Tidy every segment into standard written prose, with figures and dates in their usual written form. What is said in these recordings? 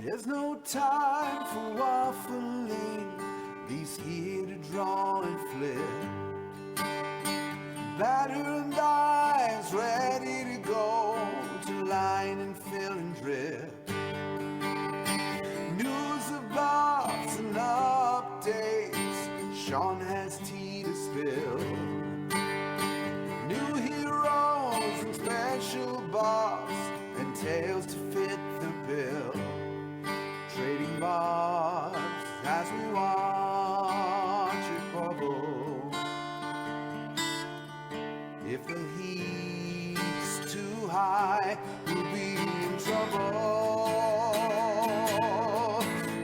There's no time for waffling, these here to draw and flip. Batter and eyes ready to go to line and fill and drip. News of buffs and updates, Sean has tea to spill. New heroes and special buffs and tales to fit the bill. Trading bars as we watch it bubble. If the heat's too high, we'll be in trouble.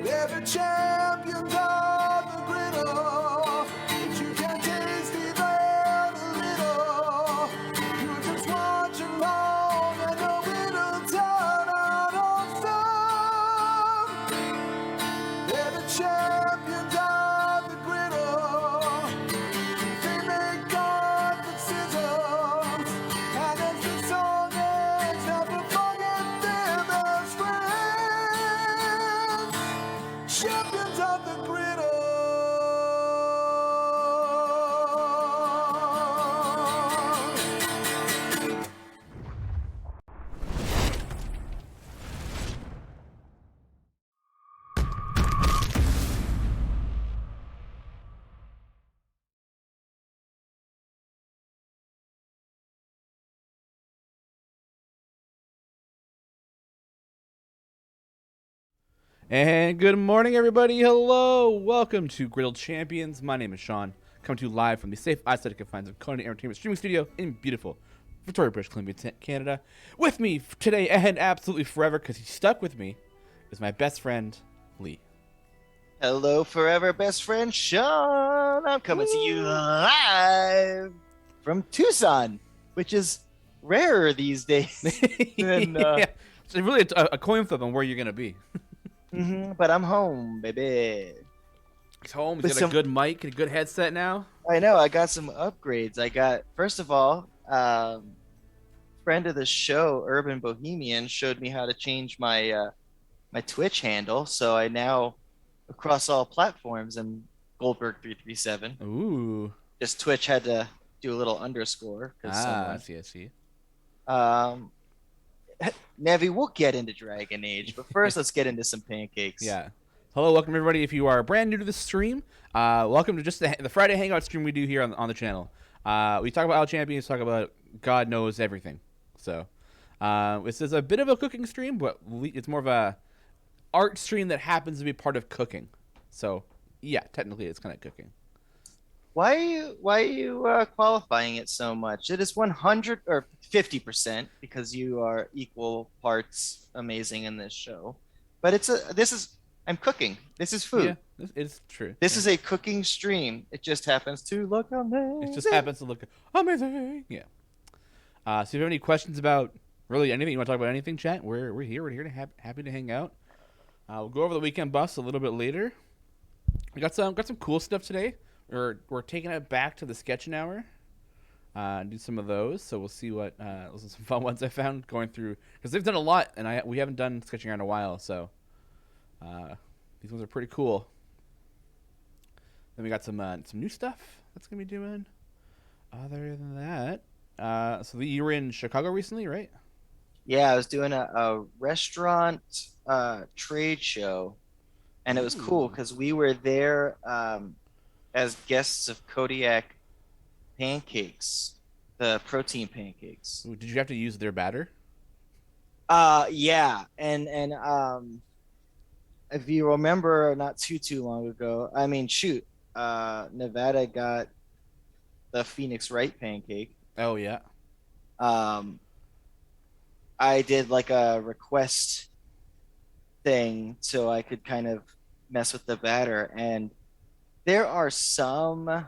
They're the champions of the griddle, but you can't taste even a little. You just watch them long and know it'll turn out awesome. They're the champions of the griddle. They make God with scissors, and as the song ends, never forget their best friends. Champions of the griddle. And good morning, everybody. Hello. Welcome to Griddle Champions. My name is Sean, coming to you live from the safe aesthetic confines of Conan Entertainment streaming studio in beautiful Victoria, British Columbia, Canada. With me today and absolutely forever, because he's stuck with me, is my best friend, Lee. Hello, forever best friend Sean. I'm coming to you live from Tucson, which is rarer these days. Than, Yeah. It's really a coin flip on where you're going to be. But I'm home, baby. He's home. With He's got a good mic and a good headset now. I know. I got some upgrades. I got, first of all, friend of the show, Urban Bohemian, showed me how to change my my Twitch handle. So I now, across all platforms, am Goldberg337. Ooh. Just Twitch had to do a little underscore. I see. Nevi, we'll get into Dragon Age, but first let's get into some pancakes. Yeah. Hello, welcome everybody. If you are brand new to this stream, welcome to just the Friday Hangout stream we do here on the channel. We talk about All Champions, talk about God knows everything. So this is a bit of a cooking stream, but it's more of a art stream that happens to be part of cooking. So yeah, technically it's kind of cooking. Why are you qualifying it so much? It is 100 or 50% because you are equal parts amazing in this show. But I'm cooking. This is food. Yeah, it's true. This is a cooking stream. It just happens to look amazing. It just happens to look amazing. Yeah. So if you have any questions about really anything, you want to talk about anything, chat, we're here. We're here to happy to hang out. We'll go over the weekend bus a little bit later. We got some cool stuff today. We're taking it back to the sketching hour. Do some of those. So we'll see what those are some fun ones I found going through, because they've done a lot and we haven't done sketching hour in a while. So these ones are pretty cool. Then we got some new stuff that's gonna be doing. Other than that, so you were in Chicago recently, right? Yeah, I was doing a restaurant trade show, and it was cool because we were there as guests of Kodiak Pancakes, the protein pancakes. Ooh, did you have to use their batter? Yeah, and if you remember, not too long ago, I mean, shoot, Nevada got the Phoenix Wright pancake. Oh yeah. I did like a request thing so I could kind of mess with the batter, and there are some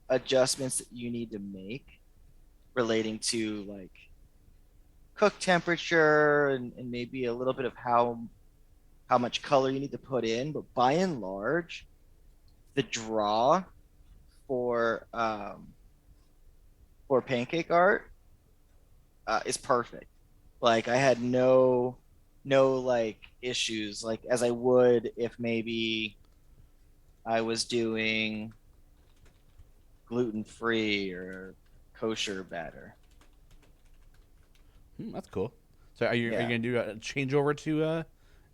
adjustments that you need to make relating to like cook temperature and maybe a little bit of how much color you need to put in, but by and large, the draw for pancake art is perfect. Like I had no no like issues like as I would if maybe I was doing gluten free or kosher batter. That's cool. So are you Yeah. gonna do a changeover to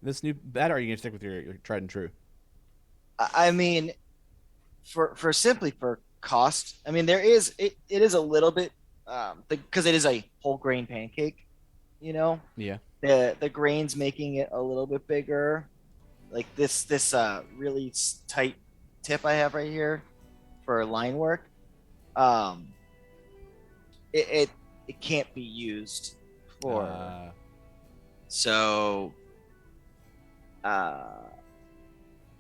this new batter? Or are you gonna stick with your tried and true? I mean, for simply for cost, I mean there is it is a little bit because it is a whole grain pancake, you know. Yeah. The grains making it a little bit bigger. Like this really tight tip I have right here for line work. Um, it it, it can't be used for Uh, so uh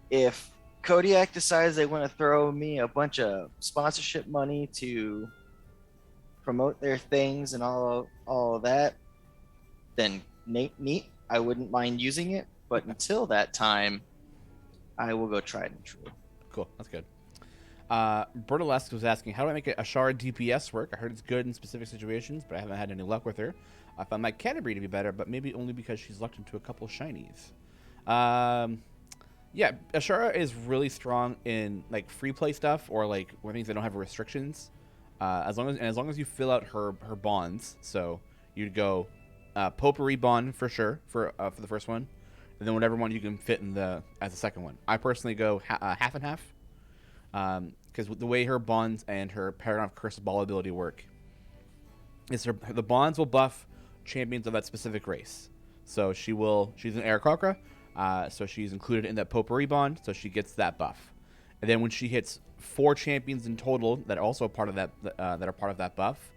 if Kodiak decides they want to throw me a bunch of sponsorship money to promote their things and all of that, then neat. I wouldn't mind using it, but until that time, I will go tried and true. cool. That's good. Burlesque was asking, how do I make a shard DPS work? I heard it's good in specific situations, but I haven't had any luck with her. I found my Canterbury to be better, but maybe only because she's lucked into a couple shinies. Yeah, Ashara is really strong in like free play stuff or like where things that don't have restrictions. As long as you fill out her bonds, so you'd go potpourri bond for sure for the first one, and then whatever one you can fit in as the second one. I personally go half and half, because the way her bonds and her Paragon of Curse Ball ability work is the bonds will buff champions of that specific race. So she's an Aarakocra, so she's included in that potpourri bond, so she gets that buff. And then when she hits 4 champions in total that are also part of that buff,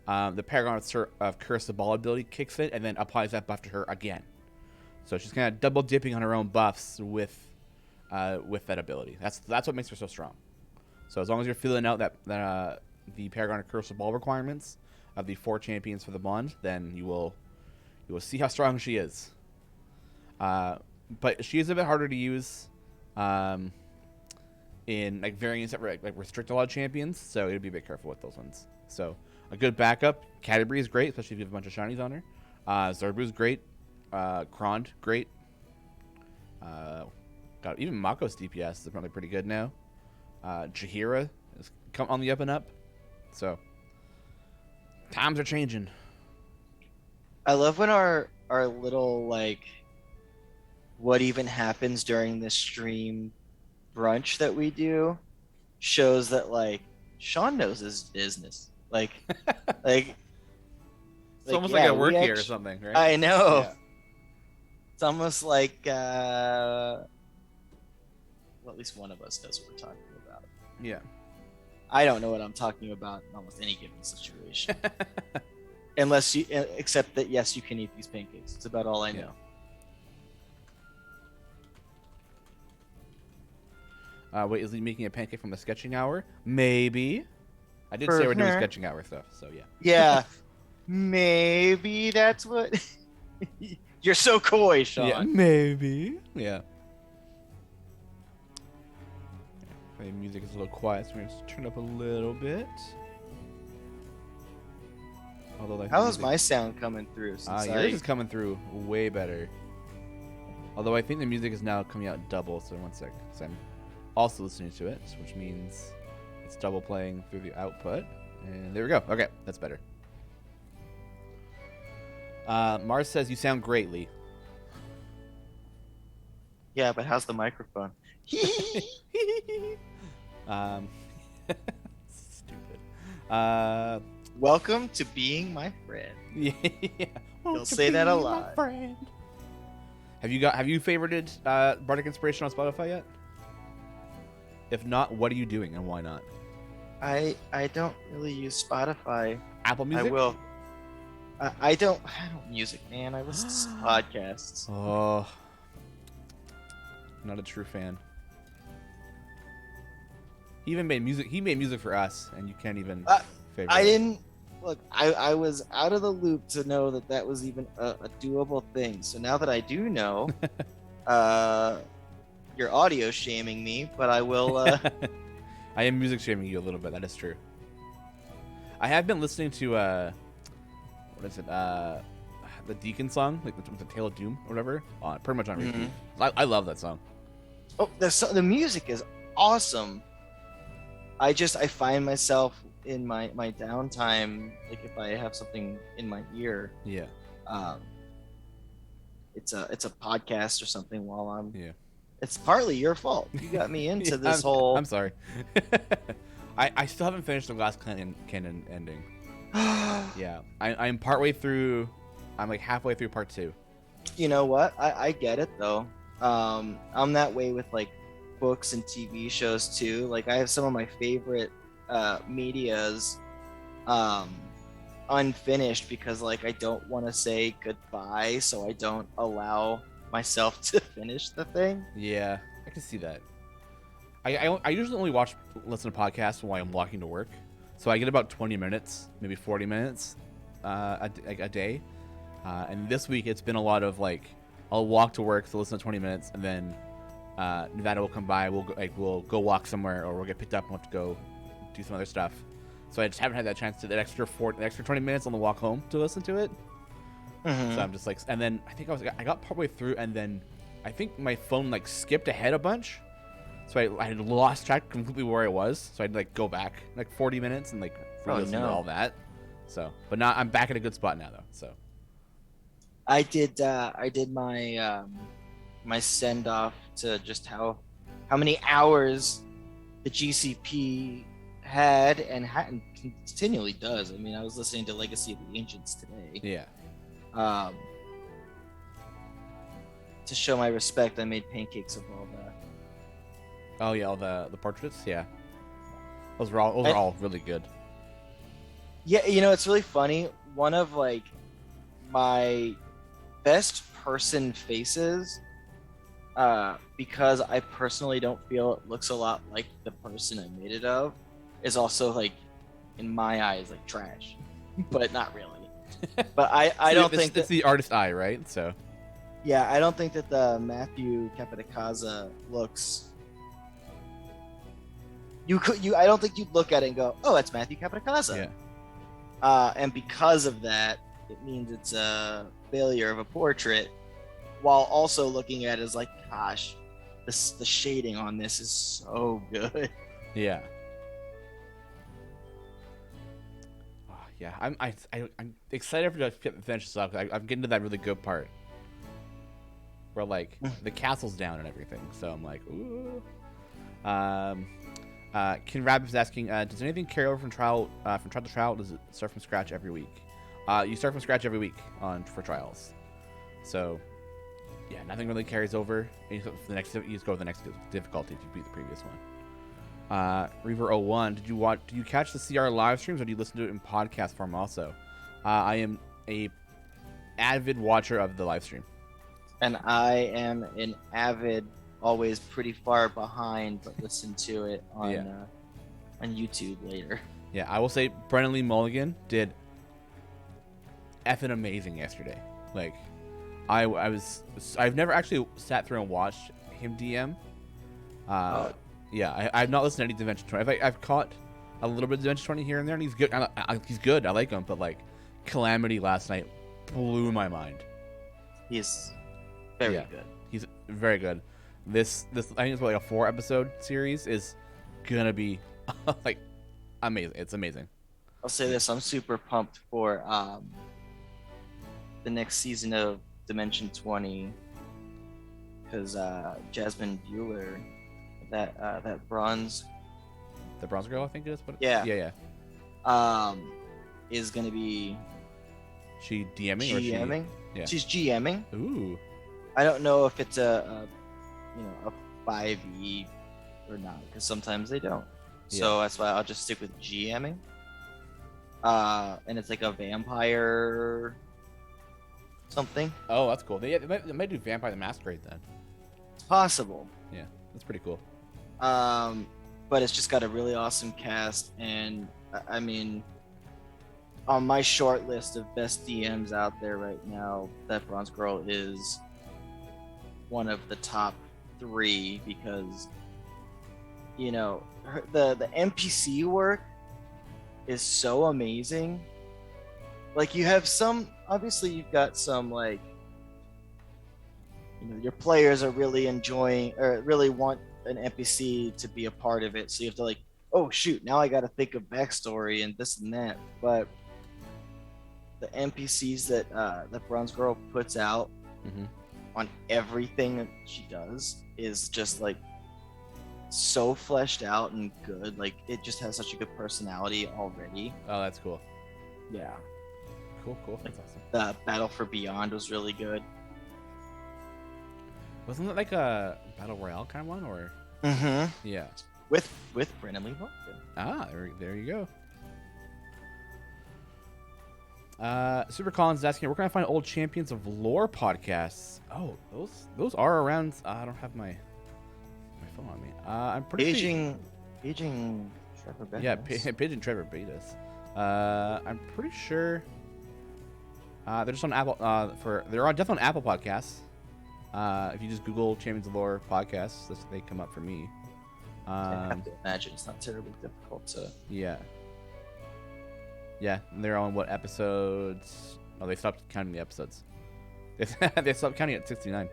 the Paragon of Curse of Ball ability kicks in and then applies that buff to her again. So she's kind of double dipping on her own buffs with that ability. That's what makes her so strong. So as long as you're filling out the Paragon of Curse of Ball requirements of the 4 champions for the bond, then you will see how strong she is. But she is a bit harder to use in like variants that like restrict a lot of champions, so you'd be a bit careful with those ones. So a good backup, Canterbury is great, especially if you have a bunch of shinies on her. Zerbu's great. Krond, great. God, even Mako's DPS is probably pretty good now. Jaheira is on the up and up. So times are changing. I love when our little like what even happens during this stream brunch that we do shows that like Sean knows his business. Like like It's almost like I work here or something, right? I know. Yeah. It's almost like well, at least one of us knows what we're talking about. Yeah. I don't know what I'm talking about in almost any given situation. Unless you except that yes, you can eat these pancakes. It's about all I know. Wait, is he making a pancake from the sketching hour? Maybe. I did For say we're doing her. sketching hour stuff, so yeah. Yeah. Maybe that's what you're so coy, Sean. Yeah, maybe. Yeah. The music is a little quiet, so we're going to turn it up a little bit. Although, like, How is my sound coming through? Since yours is coming through way better. Although I think the music is now coming out double, so one sec. So I'm also listening to it, which means it's double playing through the output. And there we go. Okay, that's better. Mars says you sound great, Lee. Yeah, but how's the microphone? Stupid. Welcome to being my friend. Yeah. You'll say that a lot. Friend. Have you favorited Bardic Inspiration on Spotify yet? If not, what are you doing and why not? I don't really use Spotify. Apple Music? I will. I don't music, man. I listen to podcasts. Oh, not a true fan. He made music for us, and you can't even favorite I it. didn't look. I was out of the loop to know that was even a doable thing. So now that I do know, you're audio shaming me, but I will. I am music shaming you a little bit. That is true. I have been listening to what is it? the Deacon song, like with the Tale of Doom or whatever, pretty much on repeat. Mm-hmm. I love that song. Oh, the music is awesome. I find myself in my downtime, like if I have something in my ear, Yeah. It's a podcast or something while I'm. Yeah. It's partly your fault. You got me into this whole. I'm sorry. I still haven't finished the Glass Cannon ending. Yeah, I'm partway through. I'm like halfway through part 2. You know what? I get it though. I'm that way with like books and TV shows too. Like I have some of my favorite medias unfinished because like I don't want to say goodbye, so I don't allow myself to finish the thing. Yeah, I can see that. I usually only listen to podcasts while I'm walking to work, so I get about 20 minutes, maybe 40 minutes a day. And this week it's been a lot of like I'll walk to work to listen to 20 minutes, and then Nevada will come by. We'll go walk somewhere, or we'll get picked up and we'll have to go do some other stuff. So I just haven't had that chance to the extra 20 minutes on the walk home to listen to it. Mm-hmm. So I'm just like, and then I think I got partway through, and then I think my phone like skipped ahead a bunch, so I had lost track completely where I was. So I'd like go back like 40 minutes and like re-listen to all that. So, but now I'm back at a good spot now though. So I did my my send off to just how many hours the GCP had and continually does. I mean, I was listening to Legacy of the Ancients today. yeah. To show my respect, I made pancakes of all that. Oh yeah, all the portraits. Yeah, those are all really good. Yeah, you know, it's really funny. One of like my best person faces, because I personally don't feel it looks a lot like the person I made it of, is also like in my eyes like trash, but not really. But I don't think it's the artist eye, right? So yeah, I don't think that the Matthew Capitacasa looks. I don't think you'd look at it and go, oh, that's Matthew Capitacasa. Yeah. And because of that, it means it's a failure of a portrait, while also looking at it as like, gosh, the shading on this is so good. Yeah. Yeah, I'm excited to finish this up. I'm getting to that really good part where like the castle's down and everything. So I'm like, ooh. Ken Rabbit's asking, does anything carry over from trial to trial? Does it start from scratch every week? You start from scratch every week for trials. So yeah, nothing really carries over. You just go with the next difficulty if you beat the previous one. Reaver01, did you catch the CR live streams, or do you listen to it in podcast form also? I am a avid watcher of the live stream. And I am an avid, always pretty far behind, but listen to it on YouTube later. Yeah, I will say Brennan Lee Mulligan did effing amazing yesterday. Like, I've never actually sat through and watched him DM. Yeah, I've not listened to any Dimension 20. I've caught a little bit of Dimension 20 here and there, and he's good. He's good. I like him, but like Calamity last night blew my mind. He's very good. He's very good. This I think it's like a 4-episode series is gonna be like amazing. It's amazing. I'll say this: I'm super pumped for the next season of Dimension 20 because Jasmine Bueller. That bronze, the bronze girl, I think it is. But yeah. Is gonna be she DMing GMing? Yeah, she's GMing. Ooh, I don't know if it's a 5e or not, because sometimes they don't. So that's why I'll just stick with GMing. And it's like a vampire something. Oh, that's cool. They might do Vampire the Masquerade then. It's possible. Yeah, that's pretty cool. But it's just got a really awesome cast, and I mean, on my short list of best DMs out there right now, that bronze girl is one of the top 3 because the NPC work is so amazing. Like, you have some obviously you've got some like, your players are really enjoying or really want an NPC to be a part of it, so you have to like, oh shoot, now I got to think of backstory and this and that. But the NPCs that Bronze Girl puts out Mm-hmm. on everything that she does is just like so fleshed out and good. Like it just has such a good personality already. Oh, that's cool. Yeah. Cool. That's awesome. The Battle for Beyond was really good. Wasn't it like a battle royale kind of one, or? Mm-hmm. Yeah. With Brennan Lee Wilson. Ah, there you go. Super Collins is asking, where can I find old Champions of Lore podcasts? Oh, those are around. I don't have my phone on me. I'm pretty sure. Paging Trevor Bettis. Yeah, Pigeon Trevor Betas. I'm pretty sure. They're just on Apple. They're definitely on Apple Podcasts. If you just Google Champions of Lore podcasts, they come up for me. I have to imagine it's not terribly difficult to. Yeah. Yeah, and they're on what episodes? Oh, they stopped counting the episodes. They stopped counting at 69.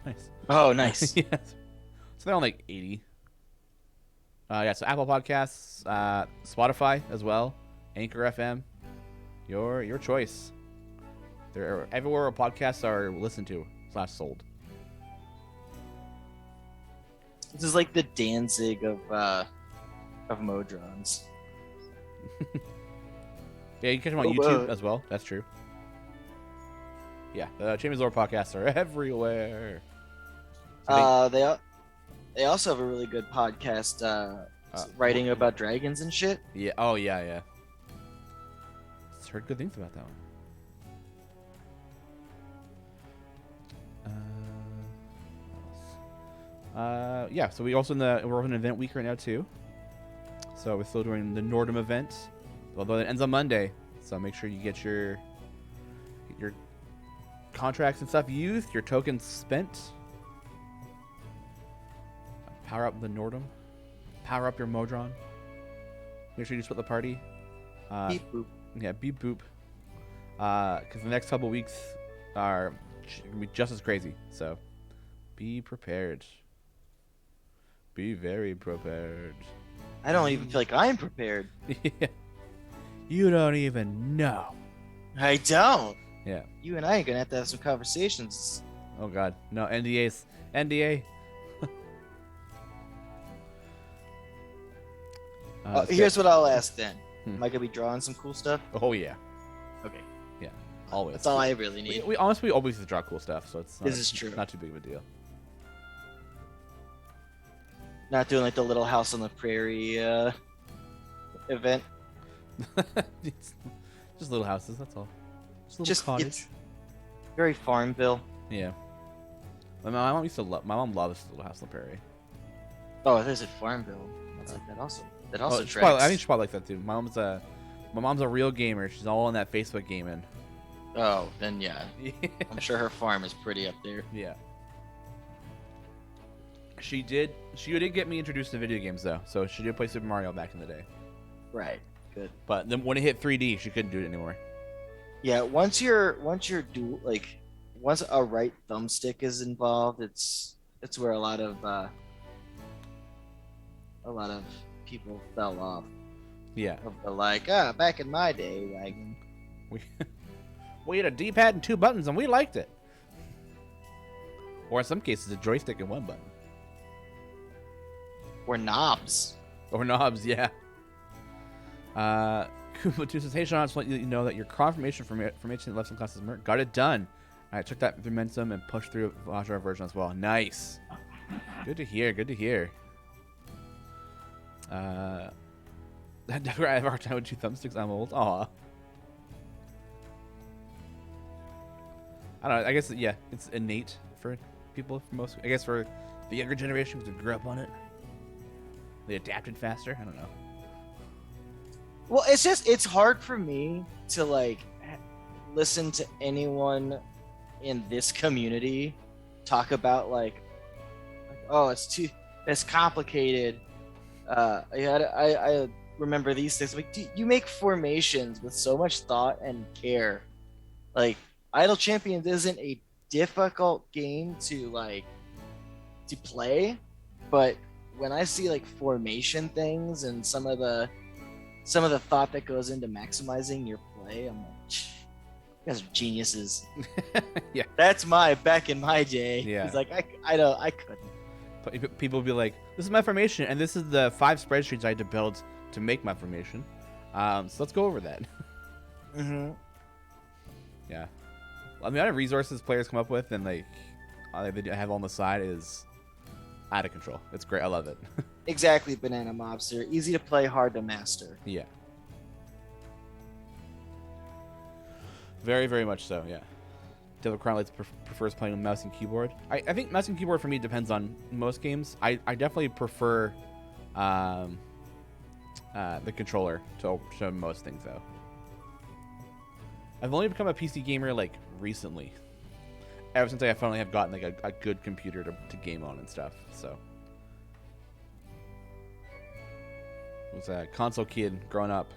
Nice. Oh, nice. Yeah. So they're on like 80. Yeah, so Apple Podcasts, Spotify as well, Anchor FM, your choice. They're everywhere where podcasts are listened to / sold. This is like the Danzig of Modrons. Yeah, you can catch them on YouTube as well. That's true. Yeah, the Champions Lore podcasts are everywhere. So They also have a really good podcast writing about dragons and shit. yeah. Oh yeah. I've heard good things about that one. Yeah. So we're on an event week right now too. So we're still doing the Nordum event, although it ends on Monday. So make sure you get your contracts and stuff used, your tokens spent. Power up the Nordum. Power up your Modron. Make sure you split the party. Beep boop. Yeah, beep boop. Because the next couple weeks are going to be just as crazy. So be prepared. Be very prepared. I don't even feel like I'm prepared. Yeah. You don't even know. I don't. Yeah. You and I are gonna have to have some conversations. Oh God. No, NDAs. NDA. Here's what I'll ask then. Am I gonna be drawing some cool stuff? Oh yeah. Okay. Yeah. Always. That's all I really need. We honestly always draw cool stuff, so it's not, This is true. Not too big of a deal. Not doing like the Little House on the Prairie event. Just little houses. That's all. Just a little Just cottage. it's very Farmville. Yeah. My mom loves Little House on the Prairie. Oh, there's a Farmville. That's like that also. That also she tracks. probably, I think she probably like that too. My mom's a real gamer. She's all on that Facebook gaming. Oh, then yeah. Yeah. I'm sure her farm is pretty up there. Yeah. She did get me introduced to video games though. So she did play Super Mario back in the day. Right. Good. But then when it hit 3D, she couldn't do it anymore. Yeah, once a right thumbstick is involved, it's where a lot of people fell off. Yeah. Of the like, back in my day, wagon. We had a D-pad and 2 buttons, and we liked it. Or in some cases, a joystick and 1 button. Or knobs. Or knobs, yeah. Kuba2 says, hey Sean, I just want you to know that your confirmation from HN Lesson Classes got it done. I took that through Momentum and pushed through Vajra version as well. Nice. Good to hear. I have a hard time with 2 thumbsticks. I'm old. Aw. I don't know. I guess, yeah, it's innate for people. For most, I guess for the younger generation because they grew up on it. They adapted faster. I don't know. Well, it's hard for me to like listen to anyone in this community talk about oh, it's complicated. I remember these things. Like, you make formations with so much thought and care. Like Idle Champions isn't a difficult game to play, but when I see like formation things and some of the thought that goes into maximizing your play, I'm like, you guys are geniuses. Yeah. That's back in my day. Yeah. It's like I couldn't. People will be like, this is my formation, and this is the 5 spreadsheets I had to build to make my formation. So let's go over that. Mm-hmm. Yeah. I mean, the amount of resources players come up with and like they have on the side is out of control. It's great. I love it. Exactly, Banana Mobster. Easy to play, hard to master. Yeah. Very, very much so, yeah. Devil Crown Lights prefers playing with mouse and keyboard. I think mouse and keyboard for me depends on most games. I definitely prefer the controller to most things, though. I've only become a PC gamer, like, recently. Ever since I finally have gotten, like, a good computer to game on and stuff, so. I was a console kid growing up.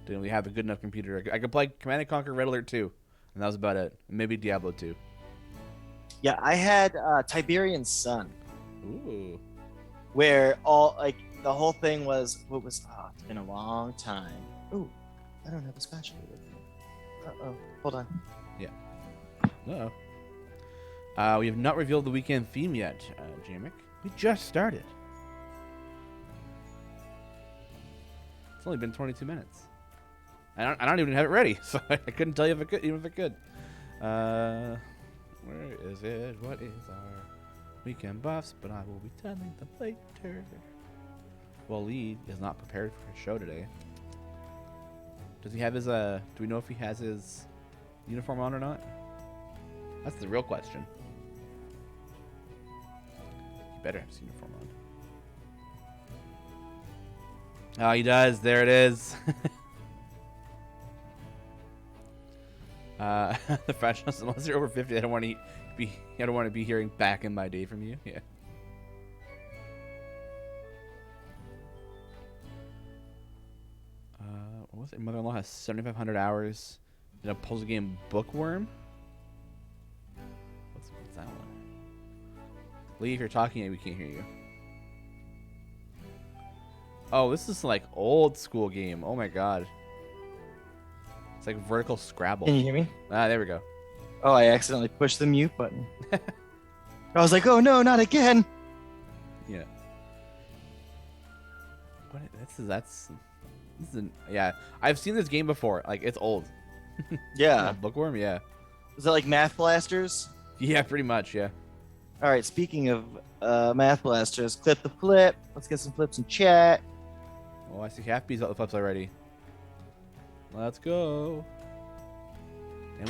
Didn't really have a good enough computer. I could play Command & Conquer Red Alert 2, and that was about it. Maybe Diablo 2. Yeah, I had Tiberian Sun, Ooh. where all like the whole thing was it's been a long time. Ooh, I don't have a spatula with me. Uh-oh. Hold on. Yeah. Uh-oh. We have not revealed the weekend theme yet, Jamek. We just started. It's only been 22 minutes. I don't even have it ready, so I couldn't tell you if it could, even if it could. Where is it? What is our weekend buffs? But I will be telling them later. Waleed is not prepared for his show today. Does he have his do we know if he has his uniform on or not? That's the real question. He better have his uniform on. Oh, he does. There it is. The professionals, unless you're over 50, I don't want to be hearing back in my day from you. Yeah. What was it? Mother-in-law has 7,500 hours in a puzzle game Bookworm. What's that one? Lee, if you're talking, we can't hear you. Oh, this is like old school game. Oh my god. It's like vertical Scrabble. Can you hear me? Ah, there we go. Oh, I accidentally pushed the mute button. I was like, oh no, not again. Yeah. What? Yeah. I've seen this game before. Like, it's old. Yeah. Bookworm. Yeah. Is that like Math Blasters? Yeah, pretty much. Yeah. All right. Speaking of Math Blasters, clip the flip. Let's get some flips in chat. Oh, I see Half-Bee's got the flips already. Let's go. And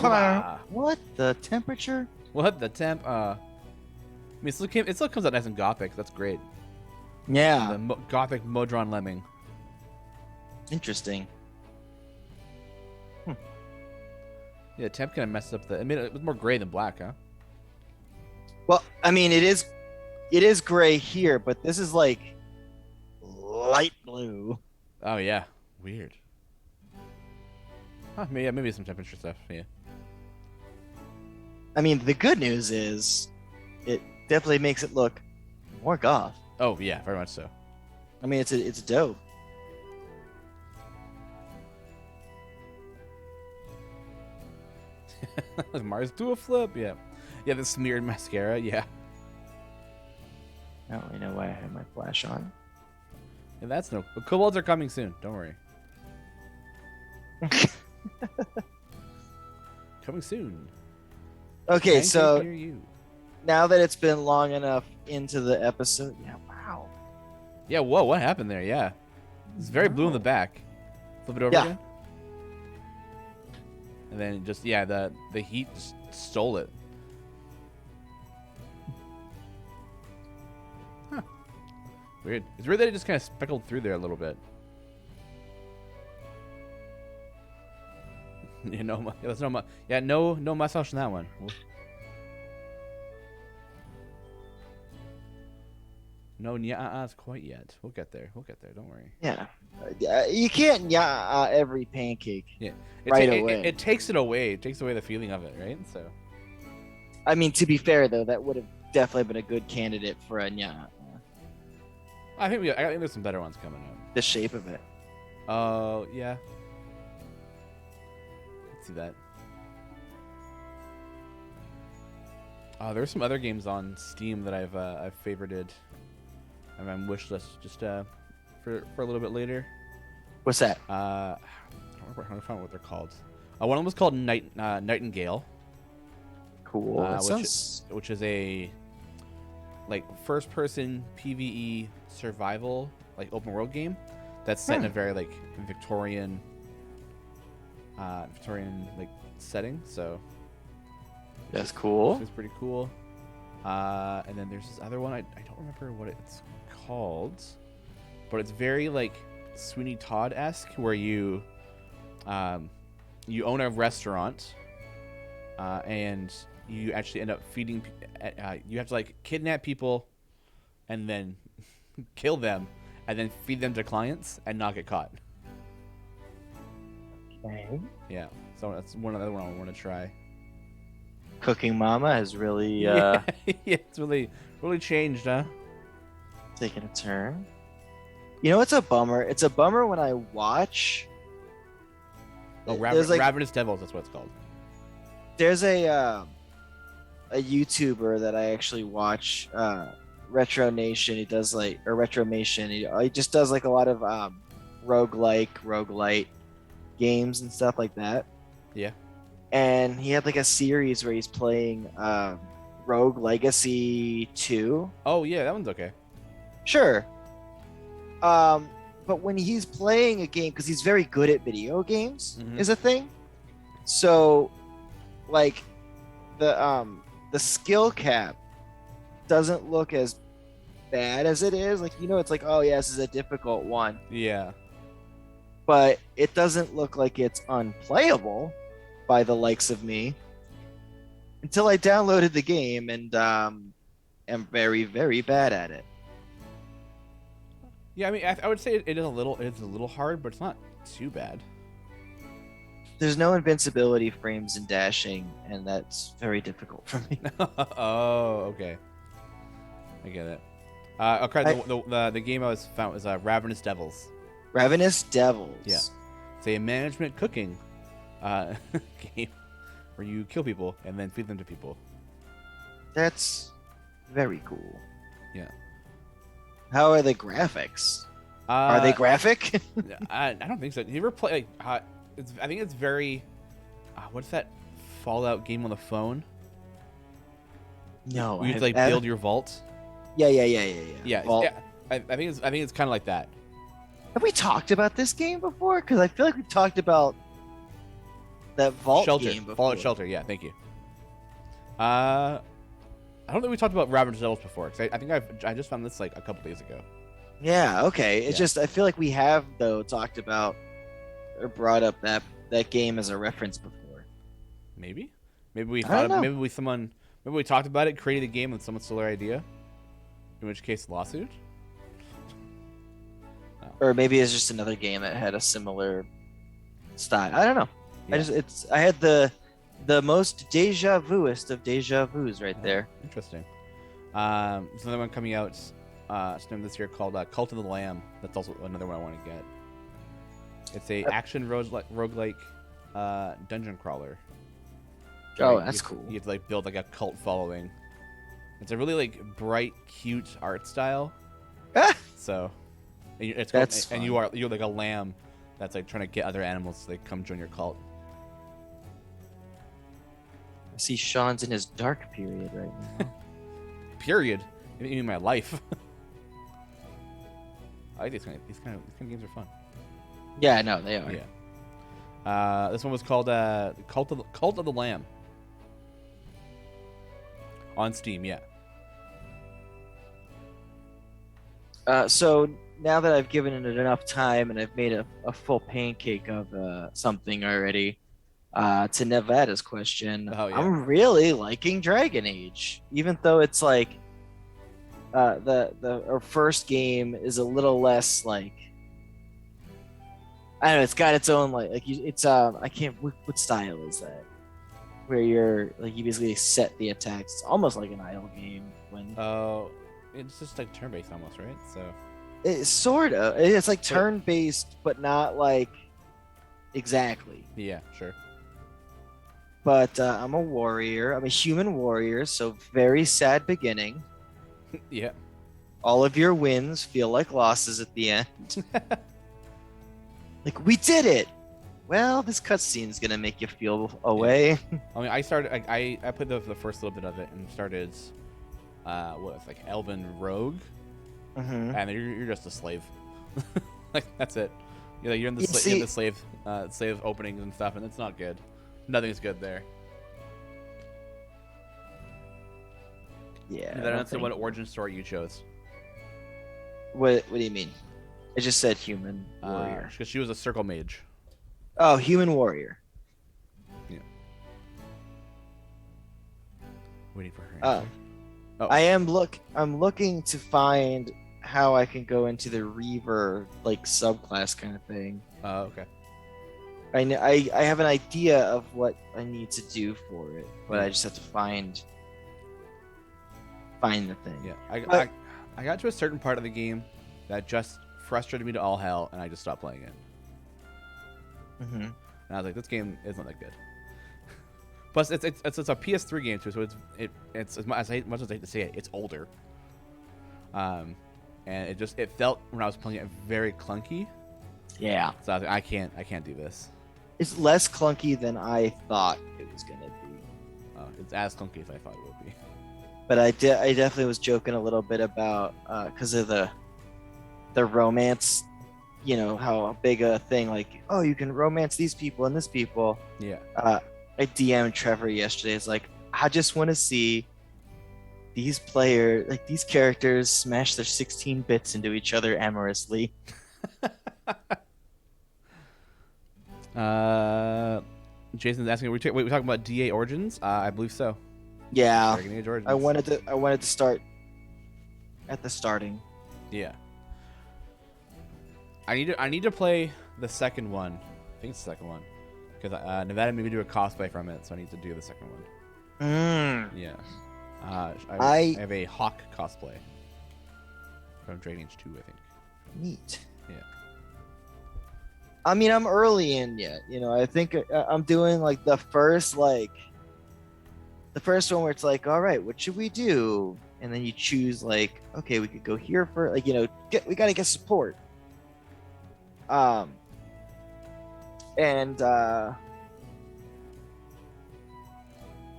What the temperature? what the temp? I mean, it still comes out nice and gothic. That's great. Yeah. The gothic Modron Lemming. Interesting. Yeah, temp kind of messed up the. I mean, it was more gray than black, huh? Well, I mean, it is gray here, but this is like light blue. Oh yeah, weird. Huh, maybe some temperature stuff. Yeah. I mean, the good news is it definitely makes it look more goth. Oh yeah, very much so. I mean, it's dope. Mars do a flip, yeah. Yeah, the smeared mascara, yeah. I don't really know why I have my flash on. Yeah, that's no. But kobolds are coming soon. Don't worry. Coming soon. Okay, Thank so you. now that it's been long enough into the episode, yeah, wow. Yeah, whoa, what happened there? Yeah. It's very blue in the back. Flip it over Yeah. again. And then just, yeah, the heat just stole it. Huh. Weird. It's weird that it just kind of speckled through there a little bit. You know, there's no mustache in that one. No nya-ahs quite yet. We'll get there. We'll get there. Don't worry. Yeah. You can't every pancake Yeah. right away. It takes it away. It takes away the feeling of it, right? So. I mean, to be fair though, that would have definitely been a good candidate for a nya. I think there's some better ones coming up. The shape of it. Oh yeah. Let's see that. There's some other games on Steam that I've favorited. I'm on wish list just for a little bit later. What's that? I don't remember how to find what they're called. One of them was called Nightingale. Cool. Which is a like first person PvE survival like open world game that's set in a very like Victorian like setting. So that's cool. It's pretty cool. And then there's this other one I don't remember what it's called, but it's very like Sweeney Todd-esque, where you own a restaurant, and you actually end up feeding. You have to like kidnap people, and then kill them, and then feed them to clients and not get caught. Okay. Yeah, so that's another one I want to try. Cooking Mama has really yeah, it's really changed, huh? taken a turn. You know, it's a bummer. It's a bummer when I watch. Ravenous Devils. That's what it's called. There's a YouTuber that I actually watch, Retro Nation. He does like Retromation. He just does like a lot of roguelite games and stuff like that. Yeah. And he had like a series where he's playing Rogue Legacy 2. Oh yeah, that one's okay. Sure. But when he's playing a game, because he's very good at video games, is a thing. So, like, the skill cap doesn't look as bad as it is. Like, you know, it's like, oh yeah, this is a difficult one. Yeah. But it doesn't look like it's unplayable by the likes of me until I downloaded the game and am very, very bad at it. Yeah, I mean, I would say it is a little hard, but it's not too bad. There's no invincibility frames in dashing, and that's very difficult for me. Oh, okay. I get it. Okay, the game I found was Ravenous Devils. Ravenous Devils. Yeah. It's a management cooking game where you kill people and then feed them to people. That's very cool. Yeah. How are the graphics? Are they graphic? I don't think so. You ever play? I think it's very. What's that Fallout game on the phone? No. You have to like build your vault. Yeah. Yeah. Vault. I think it's kind of like that. Have we talked about this game before? Because I feel like we've talked about that Vault game before. Fallout Shelter. Yeah. Thank you. I don't think we talked about Ravenous Devils before. Cause I think I just found this like a couple days ago. Yeah, okay. It's just, I feel like we have, though, talked about or brought up that game as a reference before. Maybe we thought maybe we talked about it, created a game with someone stole our idea. In which case, lawsuit. Oh. Or maybe it's just another game that had a similar style. I don't know. Yeah. I had the most deja vuist of deja vus right there. Interesting. There's another one coming out sometime this year called Cult of the Lamb. That's also another one I want to get. It's a action roguelike dungeon crawler. Oh, that's cool. You have to like build like a cult following. It's a really like bright, cute art style. So, and you're like a lamb that's like trying to get other animals to like come join your cult. I see Sean's in his dark period right now. Period. You mean my life? I like these kind of games are fun. Yeah, no, they are. Yeah. This one was called Cult of the Lamb. On Steam, yeah. So now that I've given it enough time and I've made a full pancake of something already, to Nevada's question, Oh, yeah. I'm really liking Dragon Age, even though it's like the our first game is a little less like, I don't know. It's got its own it's I can't, what style is that? Where you're like, you basically set the attacks. It's almost like an idle game when Oh, it's just like turn-based almost, right? So it's sort of, it's like turn based, but not like exactly. yeah, sure. But I'm a warrior. I'm a human warrior, so very sad beginning. Yeah. All of your wins feel like losses at the end. Like, we did it. Well, this cutscene's gonna make you feel away. I mean, I started. I played the first little bit of it and started. What was like Elven Rogue, Mm-hmm. and you're just a slave. Like that's it. You're in the, You you're in the slave openings and stuff, and it's not good. Nothing's good there. Yeah. I don't know what origin story you chose. What do you mean? I just said human warrior. Because she was a circle mage. Oh, human warrior. Yeah. Waiting for her. Oh. I'm looking to find how I can go into the Reaver like subclass kind of thing. Okay. I have an idea of what I need to do for it, but I just have to find the thing. Yeah. I got to a certain part of the game that just frustrated me to all hell, and I just stopped playing it. Mm-hmm. And I was like, this game isn't that good. Plus, it's a PS3 game too, so it's as much as I hate to say it, it's older. And it felt when I was playing it very clunky. Yeah. So I was like, I can't do this. It's less clunky than I thought it was gonna be. It's as clunky as I thought it would be. But I definitely was joking a little bit about because of the romance, how big a thing, like, oh, you can romance these people and this people. Yeah. I DM'd Trevor yesterday. It's like, I just want to see these characters smash their 16 bits into each other amorously. Jason's asking, we talking about DA Origins? I believe so. Yeah. Dragon Age Origins. I wanted to start at the starting. Yeah. I need to play the second one. I think it's the second one. Because Nevada made me do a cosplay from it, so I need to do the second one. Yeah. I have a Hawk cosplay from Dragon Age 2, I think. Neat. Yeah. I mean, I'm early in yet. I think I'm doing like the first one where it's like, all right, what should we do? And then you choose like, okay, we could go here for like, we got to get support. And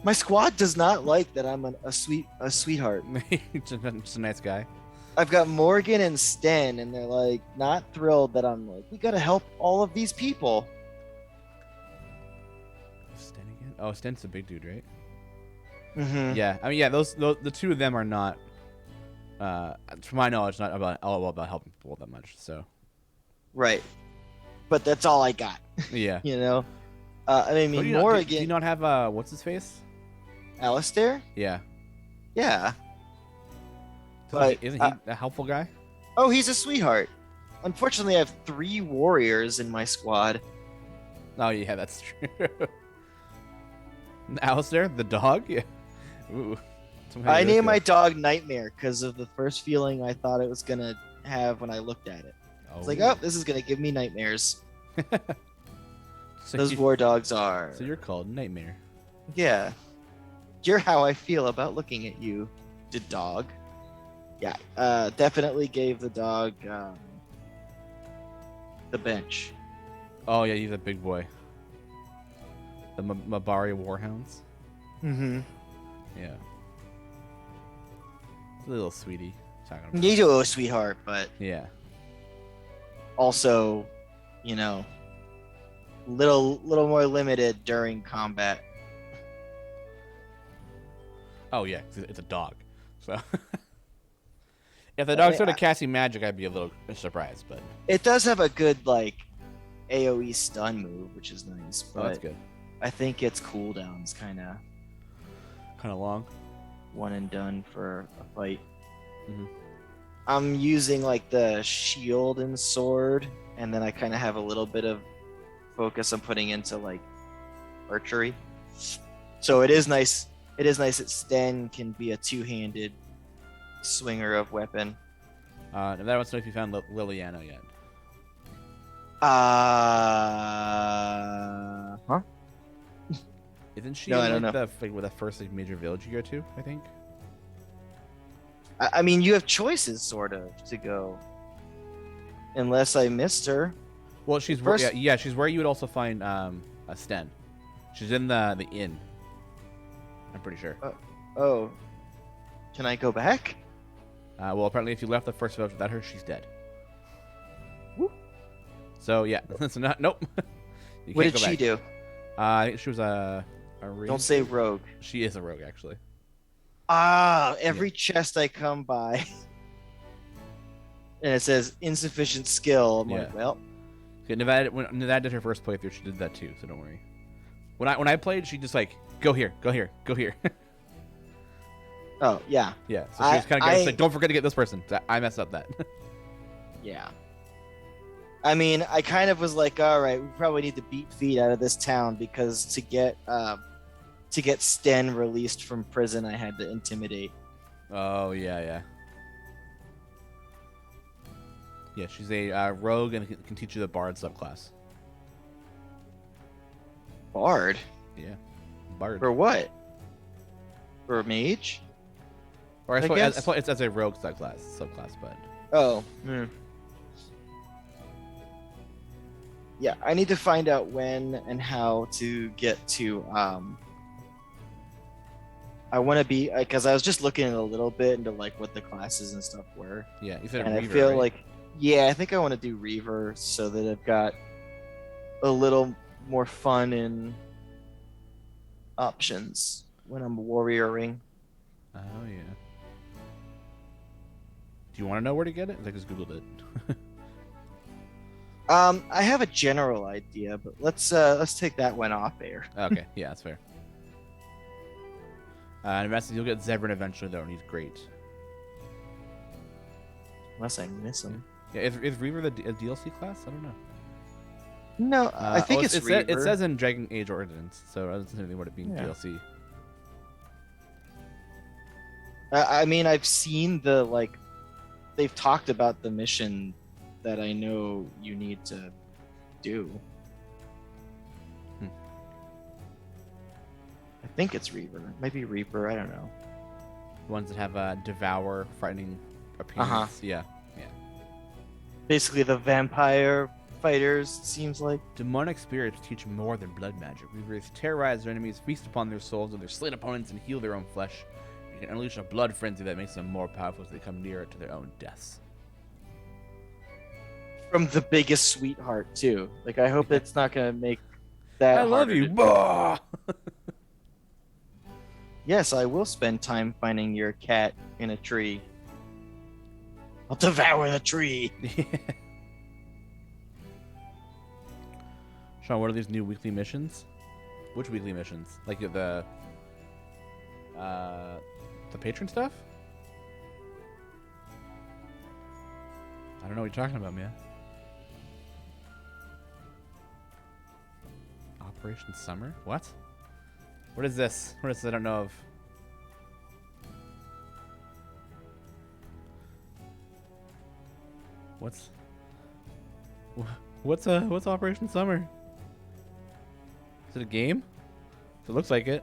my squad does not like that I'm a sweetheart. Just a nice guy. I've got Morgan and Sten, and they're like not thrilled that I'm like, we gotta help all of these people. Sten again? Oh, Sten's the big dude, right? Mm-hmm. Yeah. I mean, yeah. Those the two of them are not, to my knowledge, not all about helping people that much. So. Right. But that's all I got. Yeah. I mean, Morgan. Do you not have what's his face? Alistair? Yeah. Yeah. But isn't he a helpful guy? Oh, he's a sweetheart. Unfortunately, I have 3 warriors in my squad. Oh yeah, that's true. Alistair, the dog. Yeah. Ooh. I named my dog Nightmare because of the first feeling I thought it was gonna have when I looked at it. It's like, oh, this is gonna give me nightmares. Those war dogs are. So you're called Nightmare. Yeah. You're how I feel about looking at you, the dog. Yeah, definitely gave the dog the bench. Oh yeah, he's a big boy. The Mabari Warhounds. Mm-hmm. Yeah. Little sweetie. He's a sweetheart, but yeah. Also, little more limited during combat. Oh yeah, it's a dog. So if the dog started casting magic, I'd be a little surprised, but it does have a good like AoE stun move, which is nice. But that's good. I think its cooldown's kind of long. one and done for a fight. Mm-hmm. I'm using like the shield and sword, and then I kind of have a little bit of focus I'm putting into like archery. So it is nice. It is nice that Sten can be a two-handed swinger of weapon. And that wants to know if you found Liliana yet. Huh? Isn't she No, in I don't like know. the first like major village you go to? I think. I mean, you have choices, sort of, to go. Unless I missed her. Well, she's First- yeah, she's where you would also find a Sten. She's in the inn. I'm pretty sure. Oh, can I go back? Well, apparently, if you left the first village without her, she's dead. Woo. So yeah, so not nope. You What can't did go she back. do? I think she was a Don't say rogue. She is a rogue, actually. Every chest I come by, and it says insufficient skill. I'm like, well, Okay, when Nevada did her first playthrough, she did that too. So don't worry. When I played, she just like go here, go here, go here. oh yeah, Yeah. So she was kind of like, don't forget to get this person. I messed up that. yeah. I mean, I kind of was like, all right, we probably need to beat feet out of this town because to get Sten released from prison, I had to intimidate. Oh yeah, yeah. Yeah, she's a rogue and can teach you the bard subclass. Bard? Yeah, bard. For what? For a mage? Or I I suppose guess? it's as a rogue subclass, but Oh. Yeah, I need to find out when and how to get to. I want to be because I was just looking a little bit into like what the classes and stuff were, yeah, you said and Reaver, I feel right? like, yeah, I think I want to do Reaver so that I've got a little more fun in options when I'm warrioring. Oh yeah. Do you want to know where to get it? I just googled it. I have a general idea, but let's take that one off air. Okay, yeah, that's fair. And you'll get Zevran eventually, though, and he's great. Unless I miss him. Yeah, is Reaver a DLC class? I don't know. No, I think it's Reaver. It says in Dragon Age Origins, so I was thinking about it being DLC. I mean, I've seen they've talked about the mission that I know you need to do. I think it's Reaver. It might be Reaper. I don't know. Ones that have a Devour, frightening appearance. Yeah, yeah. Basically, the vampire fighters, it seems like. Demonic spirits teach more than blood magic. Reavers terrorize their enemies, feast upon their souls of their slain opponents, and heal their own flesh. You can unleash a blood frenzy that makes them more powerful as they come nearer to their own deaths. From the biggest sweetheart, too. Like, I hope it's not going to make that I love harder you. to- Bah! Yes, I will spend time finding your cat in a tree. I'll devour the tree. Sean, what are these new weekly missions? Which weekly missions? Like the patron stuff? I don't know what you're talking about, man. Operation Summer? What? What is this? What is this I don't know of? What's Operation Summer? Is it a game? It looks like it.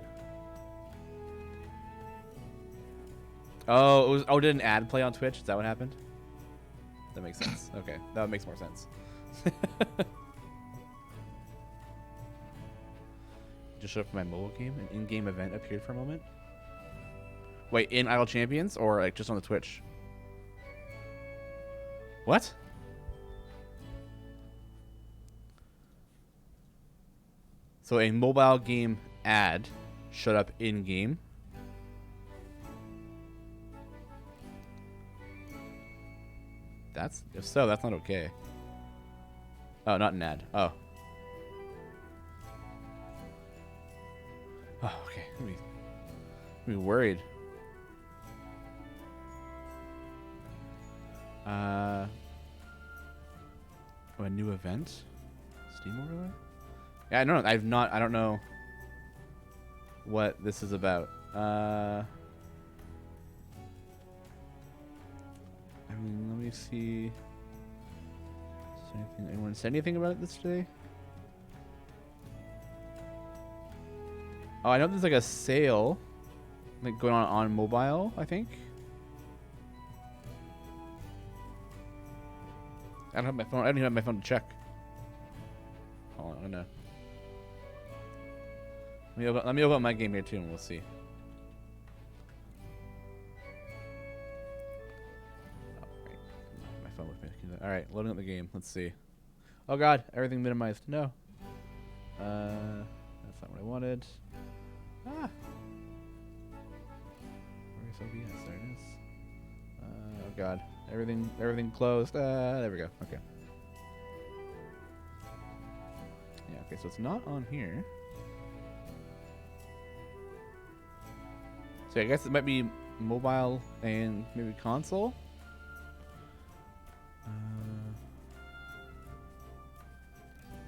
Oh, did an ad play on Twitch? Is that what happened? That makes sense. Okay, that makes more sense. Just showed up for my mobile game. An in-game event appeared for a moment. Wait, in Idle Champions or like just on the Twitch? What? So a mobile game ad showed up in-game. If so, that's not okay. Oh, not an ad. Oh. Oh, okay. I'm worried. A new event? Steam overlay? Yeah, I don't know. I don't know what this is about. I mean, let me see. Anyone said anything about this today? Oh, I know there's like a sale, like going on mobile, I think. I don't have my phone. I don't even have my phone to check. Hold on, I'm gonna. Let me open up my game here too, and we'll see. Oh, right. My phone with me. All right, loading up the game. Let's see. Oh God, everything minimized. No. That's not what I wanted. Ah. Where's OBS? There it is. Oh God, everything closed. There we go. Okay. Yeah. Okay, so it's not on here. So I guess it might be mobile and maybe console.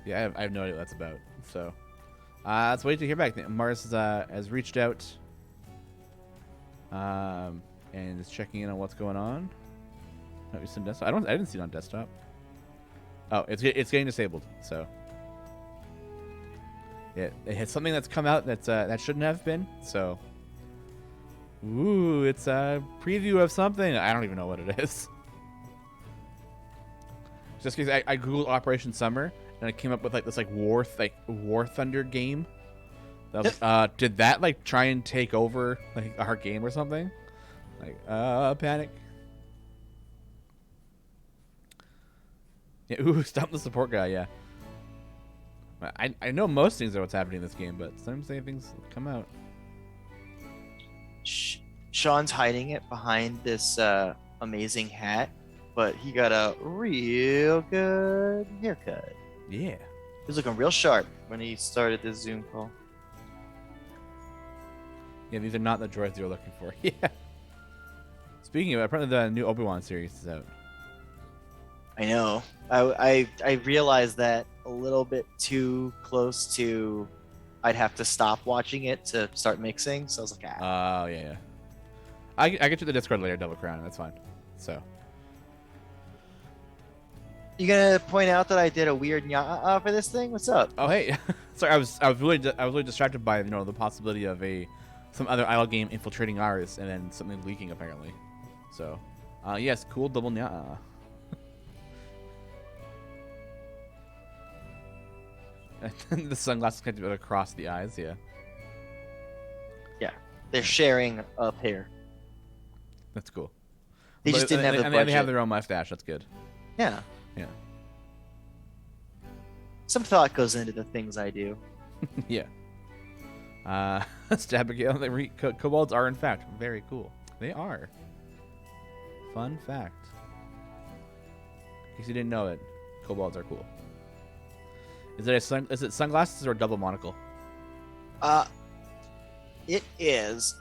Yeah, I have no idea what that's about. So let's wait to hear back. Mars has reached out and is checking in on what's going on. No, it's on desktop. I didn't see it on desktop. Oh, it's getting disabled. So it has something that's come out that's that shouldn't have been. So. Ooh, it's a preview of something. I don't even know what it is. Just because I googled Operation Summer and it came up with like this War Thunder game. That was, did that like try and take over like our game or something? Like panic. Yeah, ooh, stop the support guy. Yeah. I know most things are what's happening in this game, but sometimes things come out. Sean's hiding it behind this amazing hat, but he got a real good haircut. Yeah. He was looking real sharp when he started this Zoom call. Yeah, these are not the droids you're looking for. Yeah. Speaking of, apparently the new Obi-Wan series is out. I know. I realized that a little bit too close to. I'd have to stop watching it to start mixing, so I was like, ah. Oh, yeah. I get to the Discord later, Double Crown. That's fine. So. You gonna point out that I did a weird nya for this thing? What's up? Oh, hey. Sorry, I was really distracted by the possibility of some other idle game infiltrating ours and then something leaking apparently. So, yes, cool double nya. The sunglasses connected across the eyes, yeah. Yeah, they're sharing a pair. That's cool. They just didn't have the budget. And they have their own mustache. That's good. Yeah. Yeah. Some thought goes into the things I do. Yeah. Abigail, kobolds are in fact very cool. They are. Fun fact. In case you didn't know it, kobolds are cool. Is it sunglasses or a double monocle? It is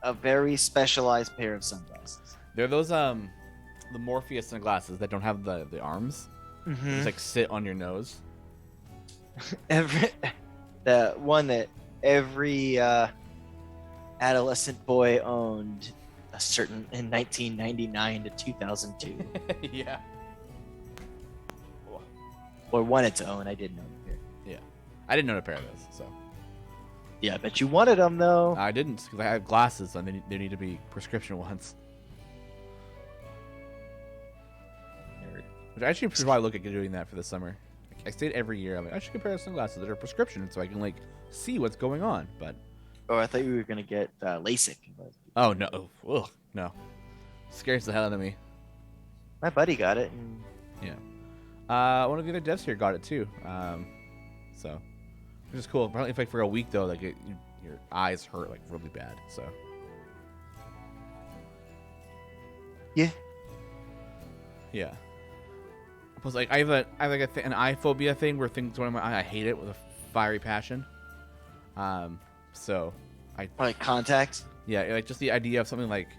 a very specialized pair of sunglasses. They're those the Morpheus sunglasses that don't have the arms. Mm-hmm. They just like sit on your nose. The one that every adolescent boy owned in 1999 to 2002. Yeah. Or wanted to own. I didn't own a pair. Yeah. I didn't own a pair of those, so. Yeah, I bet you wanted them though. I didn't, because I have glasses, and they need to be prescription ones. Nerd. Which I actually should probably look at doing that for the summer. I say it every year. I'm like, I should compare sunglasses that are prescription so I can like see what's going on. But Oh, I thought you were gonna get LASIK. oh no, ugh, no, scares the hell out of me. My buddy got it. And... Yeah. One of the other devs here got it too. So, which is cool. Apparently, if like for a week though, like your eyes hurt like really bad. So. Yeah. Yeah. Plus, like I have an eye phobia thing where things go in my eye. I hate it with a fiery passion. So I Like contacts. yeah, like just the idea of something like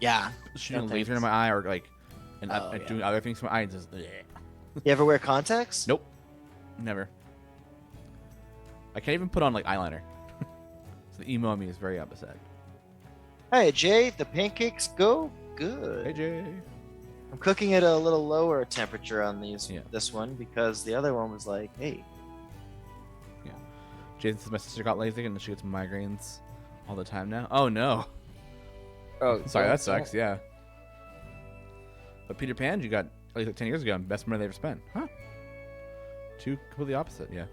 Yeah. shooting a No laser in thanks. my eye or like Oh, yeah. doing other things to my eye. Just You ever wear contacts? nope, never. I can't even put on like eyeliner. So the emo in me is very upset. Hey, Jay, the pancakes go Hey good. Jay. I'm cooking at a little lower temperature on Yeah. this one because the other one was like, hey, Jay says my sister got LASIK and she gets migraines all the time now. Oh no. oh, Sorry, don't- that sucks. Yeah. But Peter Pan, you got like 10 years ago, best money they ever spent. Huh? Two completely opposite. Yeah.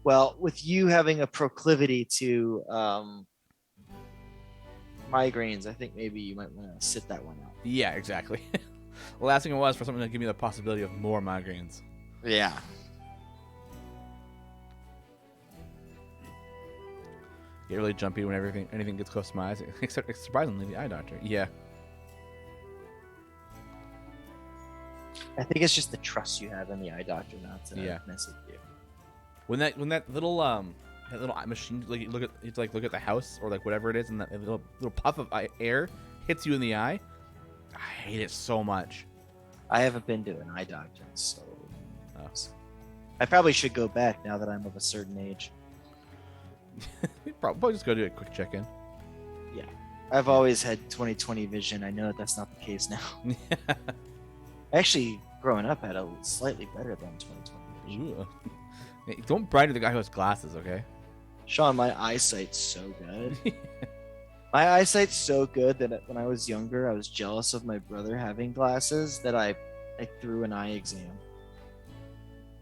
Well, with you having a proclivity to migraines, I think maybe you might want to sit that one out. Yeah, exactly. The last thing it was for something to give me the possibility of more migraines. Yeah. Get really jumpy when anything gets close to my eyes, except surprisingly the eye doctor. Yeah. I think it's just the trust you have in the eye doctor not to Yeah. mess with you. When that little eye machine, like you look at the house or like whatever it is, and that little puff of air hits you in the eye. I hate it so much. I haven't been to an eye doctor, so Oh. I probably should go back now that I'm of a certain age. Probably just go do a quick check-in. I've always had 20/20 vision. I know that that's not the case now. Actually, growing up, I had a slightly better than 20/20 vision. Ooh. Hey, don't brag to the guy who has glasses, okay? Sean, my eyesight's so good. My eyesight's so good that when I was younger, I was jealous of my brother having glasses that I threw an eye exam.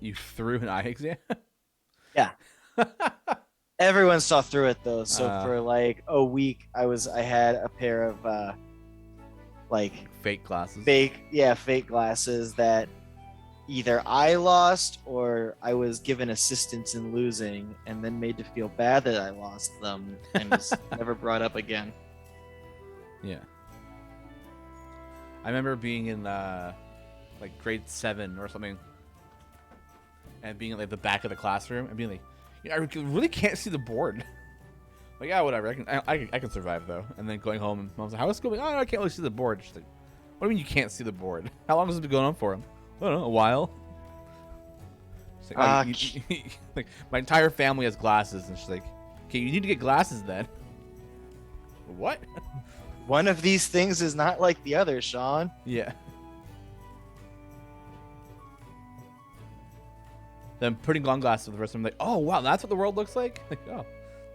You threw an eye exam? Yeah. Everyone saw through it though, so Uh. for like a week, I had a pair of like Fake glasses. fake glasses that either I lost or I was given assistance in losing, and then made to feel bad that I lost them and was never brought up again. Yeah. I remember being in like grade 7 or something, and being at like the back of the classroom and being like, you know, I really can't see the board. Like, yeah, whatever. I can survive though. And then going home and mom's like, how was school? Like, oh, I can't really see the board. She's like, what do you mean you can't see the board? How long has it been going on for him? I don't know, a while. She's like, oh, like my entire family has glasses, and she's like, okay, you need to get glasses then. What? One of these things is not like the other, Sean. Yeah. Then putting on glasses for the first time, like, oh wow, that's what the world looks like. Like, oh,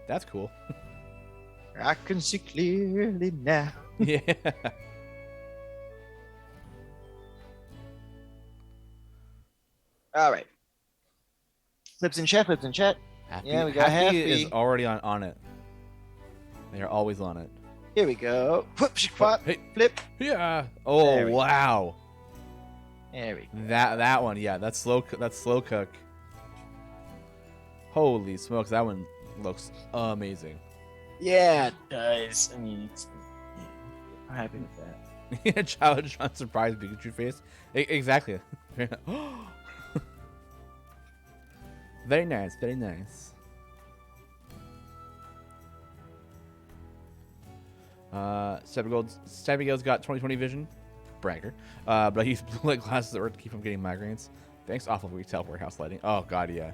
that's cool. I can see clearly now. Yeah. All right. Flips in chat, flips in chat. Happy, Yeah, we got Happy Happy. is already on it. They are always on it. Here we go. Whoop, squat, Hey. flip. Yeah. Oh There we go. wow. There we go. That one, yeah. That's slow cook. Holy smokes, that one looks amazing. Yeah, it does. I mean, I'm happy with that. Childish, unsurprised Pikachu face. Exactly. Very nice, very nice. Savigill's got 20/20 vision. Bragger. But he's blue light glasses that work to keep him getting migraines. Thanks, awful retail warehouse lighting. Oh god, yeah.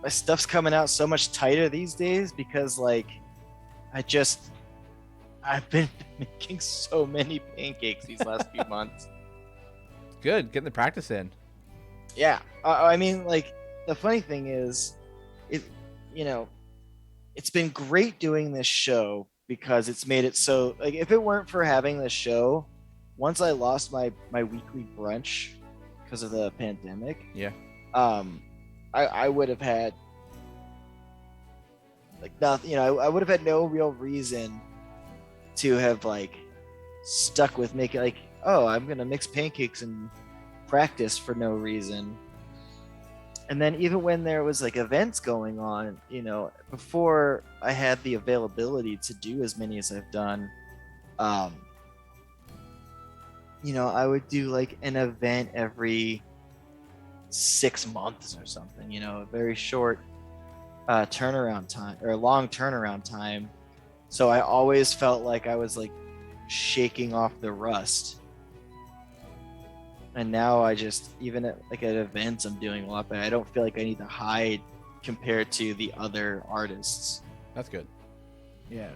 My stuff's coming out so much tighter these days because, like, I've been making so many pancakes these last few months. Good, getting the practice in. Yeah, I mean, like, the funny thing is, it's been great doing this show because it's made it so, like, if it weren't for having this show, once I lost my weekly brunch because of the pandemic, Yeah. I would have had like nothing, I would have had no real reason to have like stuck with making like, oh, I'm gonna mix pancakes and practice for no reason. And then even when there was like events going on, before I had the availability to do as many as I've done, I would do like an event every 6 months or something. A very short turnaround time or long turnaround time. So I always felt like I was like shaking off the rust. And now I just, even at events, I'm doing a lot better. I don't feel like I need to hide compared to the other artists. That's good. Yeah.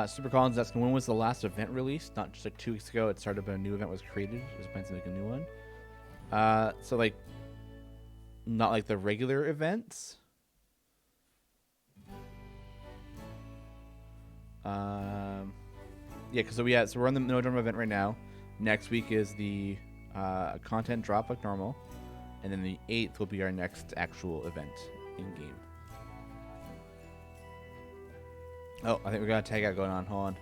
Super Collins asking, when was the last event released? Not just like 2 weeks ago. It started, but a new event was created. It was planned to make a new one. So like, not like the regular events. Yeah, because so we're on the No Drum event right now. Next week is the content drop like normal, and then the 8th will be our next actual event in game. Oh, I think we got a tag out going on. Hold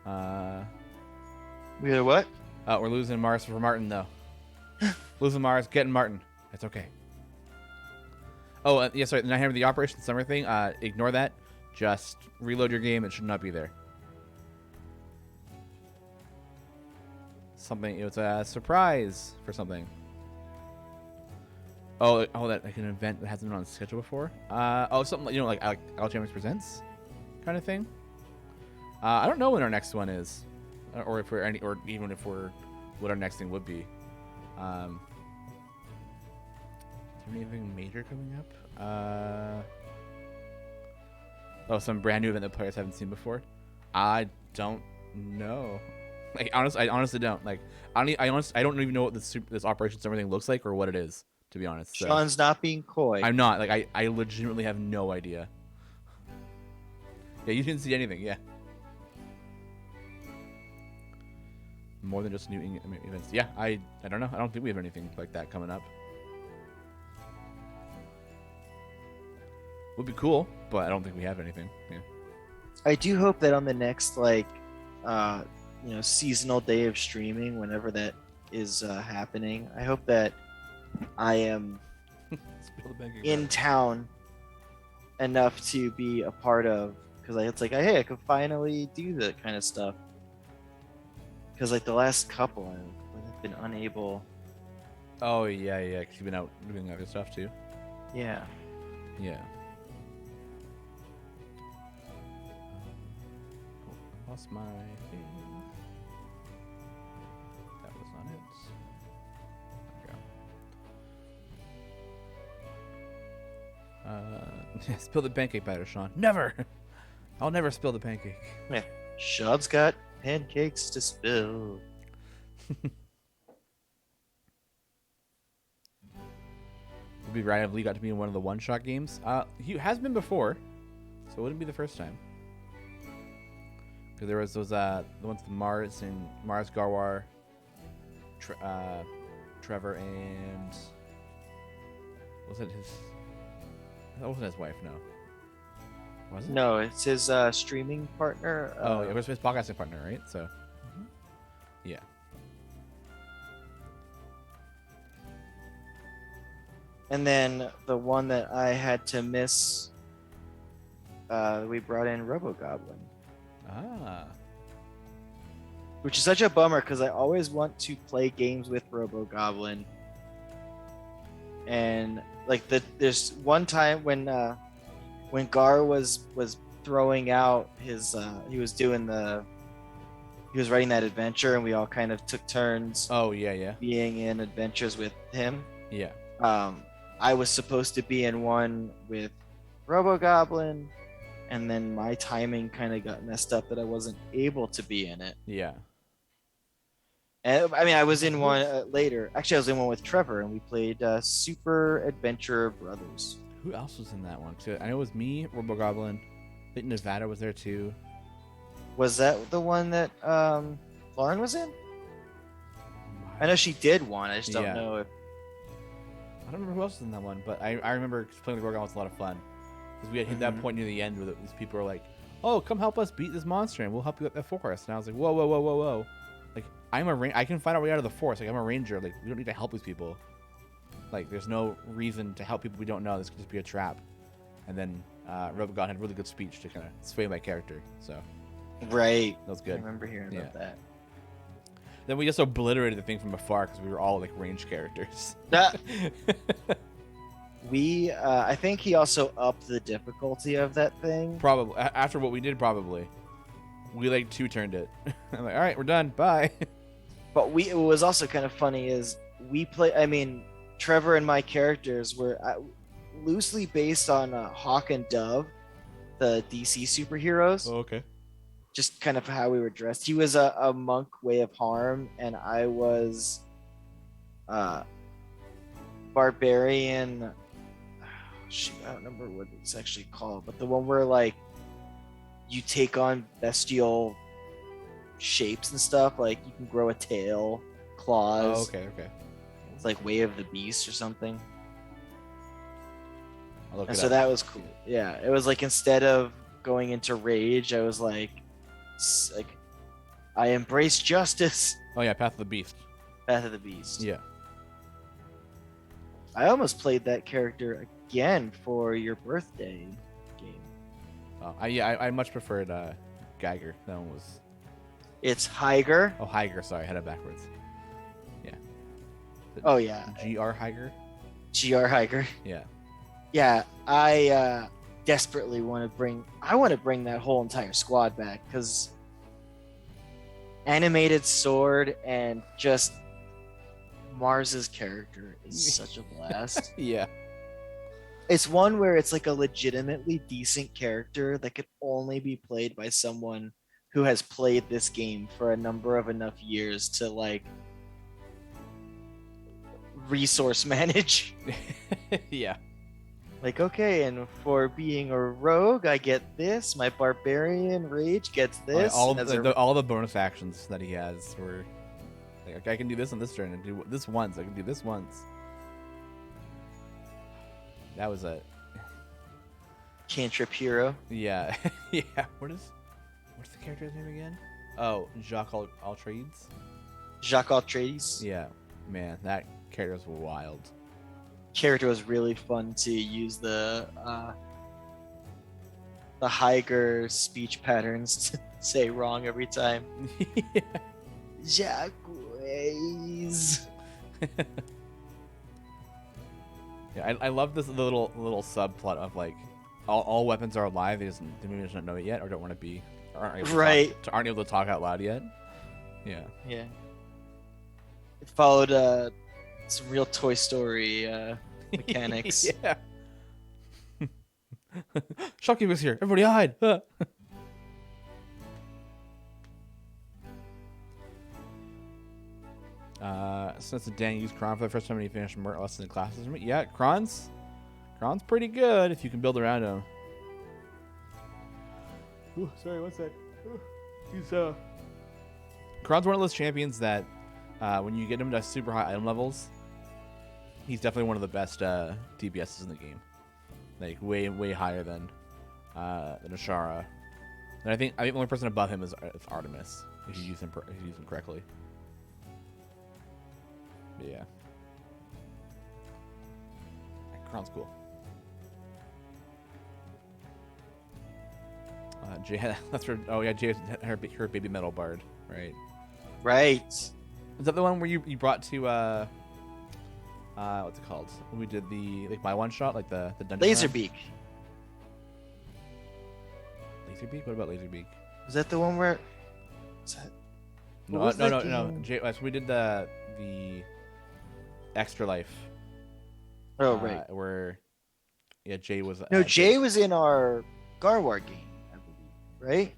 on. We got what? We're losing Mars for Martin though. Losing Mars, getting Martin. That's okay. Oh, yeah, sorry. The Nighthammer, the Operation Summer thing. Ignore that. Just reload your game. It should not be there. Something. It was a surprise for something. Oh, that like an event that hasn't been on the schedule before. Something like Alchemist Presents, kind of thing. I don't know when our next one is, or if we're any, or even if we're what our next thing would be. Is there anything major coming up? Some brand new event that players haven't seen before. I don't know. Like I honestly don't. Like I don't even know what this Operation Summer thing looks like or what it is. To be honest, so. Sean's not being coy. I'm not. Like I legitimately have no idea. Yeah, you didn't see anything. Yeah. More than just new events. Yeah, I don't know. I don't think we have anything like that coming up. Would be cool, but I don't think we have anything. Yeah. I do hope that on the next seasonal day of streaming, whenever that is happening, I hope that I am in town enough to be a part of, because it's like, hey, I could finally do that kind of stuff. Because like the last couple, I've been unable. Oh yeah, because you've been out doing other stuff too. Yeah. Yeah. I lost my thing. That was not it. Okay. Spill the pancake batter, Sean. Never. I'll never spill the pancake. Yeah. Sean's got pancakes to spill. Would be right if Lee got to be in one of the one-shot games. He has been before, so it wouldn't be the first time. Because there was those the ones with Mars and Mars Garwar, Trevor, and was it his? That wasn't his wife, no. Was it? No, it's his streaming partner. It was his podcasting partner, right? So, yeah. And then the one that I had to miss, we brought in RoboGoblin. Which is such a bummer because I always want to play games with RoboGoblin. And like there's one time when Gar was throwing out his he was writing that adventure and we all kind of took turns. Oh yeah. Being in adventures with him. Yeah. I was supposed to be in one with RoboGoblin, and then my timing kind of got messed up that I wasn't able to be in it. Yeah. And I mean, I was in one later. Actually, I was in one with Trevor, and we played Super Adventure Brothers. Who else was in that one? Too? I know it was me, RoboGoblin. I think Nevada was there too. Was that the one that Lauren was in? I know she did one. I just don't know if. I don't remember who else was in that one, but I remember playing with RoboGoblin was a lot of fun. Because we had hit that point near the end where these people were like, "Oh, come help us beat this monster, and we'll help you at the forest." And I was like, "Whoa! Like, I can find our way out of the forest. Like, I'm a ranger. Like, we don't need to help these people. Like, there's no reason to help people we don't know. This could just be a trap." And then RoboGoblin had really good speech to kind of sway my character. So, right, that was good. I remember hearing about that. Then we just obliterated the thing from afar because we were all like ranged characters. That- I think he also upped the difficulty of that thing. Probably after what we did, probably we like two-turned it. I'm like, all right, we're done. Bye. But it was also kind of funny is Trevor and my characters were loosely based on Hawk and Dove, the DC superheroes. okay. Just kind of how we were dressed. He was a monk, Way of Harm, and I was barbarian. Shoot, I don't remember what it's actually called, but the one where like you take on bestial shapes and stuff. Like you can grow a tail, claws. Oh, okay. It's like Way of the Beast or something. I'll look And it so up. that was cool. Yeah, it was like instead of going into rage, I was like I embrace justice. Oh yeah, Path of the Beast. Path of the Beast. Yeah. I almost played that character again for your birthday game. Oh, I much preferred Geiger. That one was. It's Higer. Oh, Higer. Sorry, I had it backwards. Yeah. Oh yeah, GR Higer. GR Higer. Yeah. Yeah, I desperately want to bring that whole entire squad back because animated sword and just Mars's character is such a blast. Yeah. It's one where it's like a legitimately decent character that could only be played by someone who has played this game for a number of enough years to like resource manage. Yeah. Like, okay, and for being a rogue, I get this. My barbarian rage gets this. All and as a- all the bonus actions that he has were like, okay, I can do this on this turn and do this once. I can do this once. That was a cantrip hero. yeah. Yeah. What's the character's name again? Oh, Jacques Altrades. Jacques Altrades. Yeah. Man, that character's wild. Character was really fun to use the Higer speech patterns to say wrong every time. Yeah. Jacques. Yeah, I love this little subplot of like all weapons are alive. They maybe just don't know it yet, or don't want to be, or aren't able to talk out loud yet. Yeah. Yeah. It followed some real Toy Story mechanics. Yeah. Shopkeeper's here. Everybody hide. Since Dan used Kron for the first time and he finished more less than the classes. Yeah, Kron's pretty good if you can build around him. Ooh, sorry, one sec. He's Kron's one of those champions that when you get him to super high item levels, he's definitely one of the best DPSs in the game. Like way higher than Ashara. And I think the only person above him is Artemis if you use him correctly. But yeah. Kron's cool. Jay, that's her. Oh yeah, Jay, her baby metal bard, right? Right. Is that the one where you brought to what's it called? When we did the my one shot, like the dungeon. Laserbeak. Laserbeak. What about Laserbeak? Was that the one where? Was that? No, What was that no. game? Jay, so we did the extra life. Oh right. Where, yeah, Jay was. No, Jay was in our Garwar game, I believe. Right.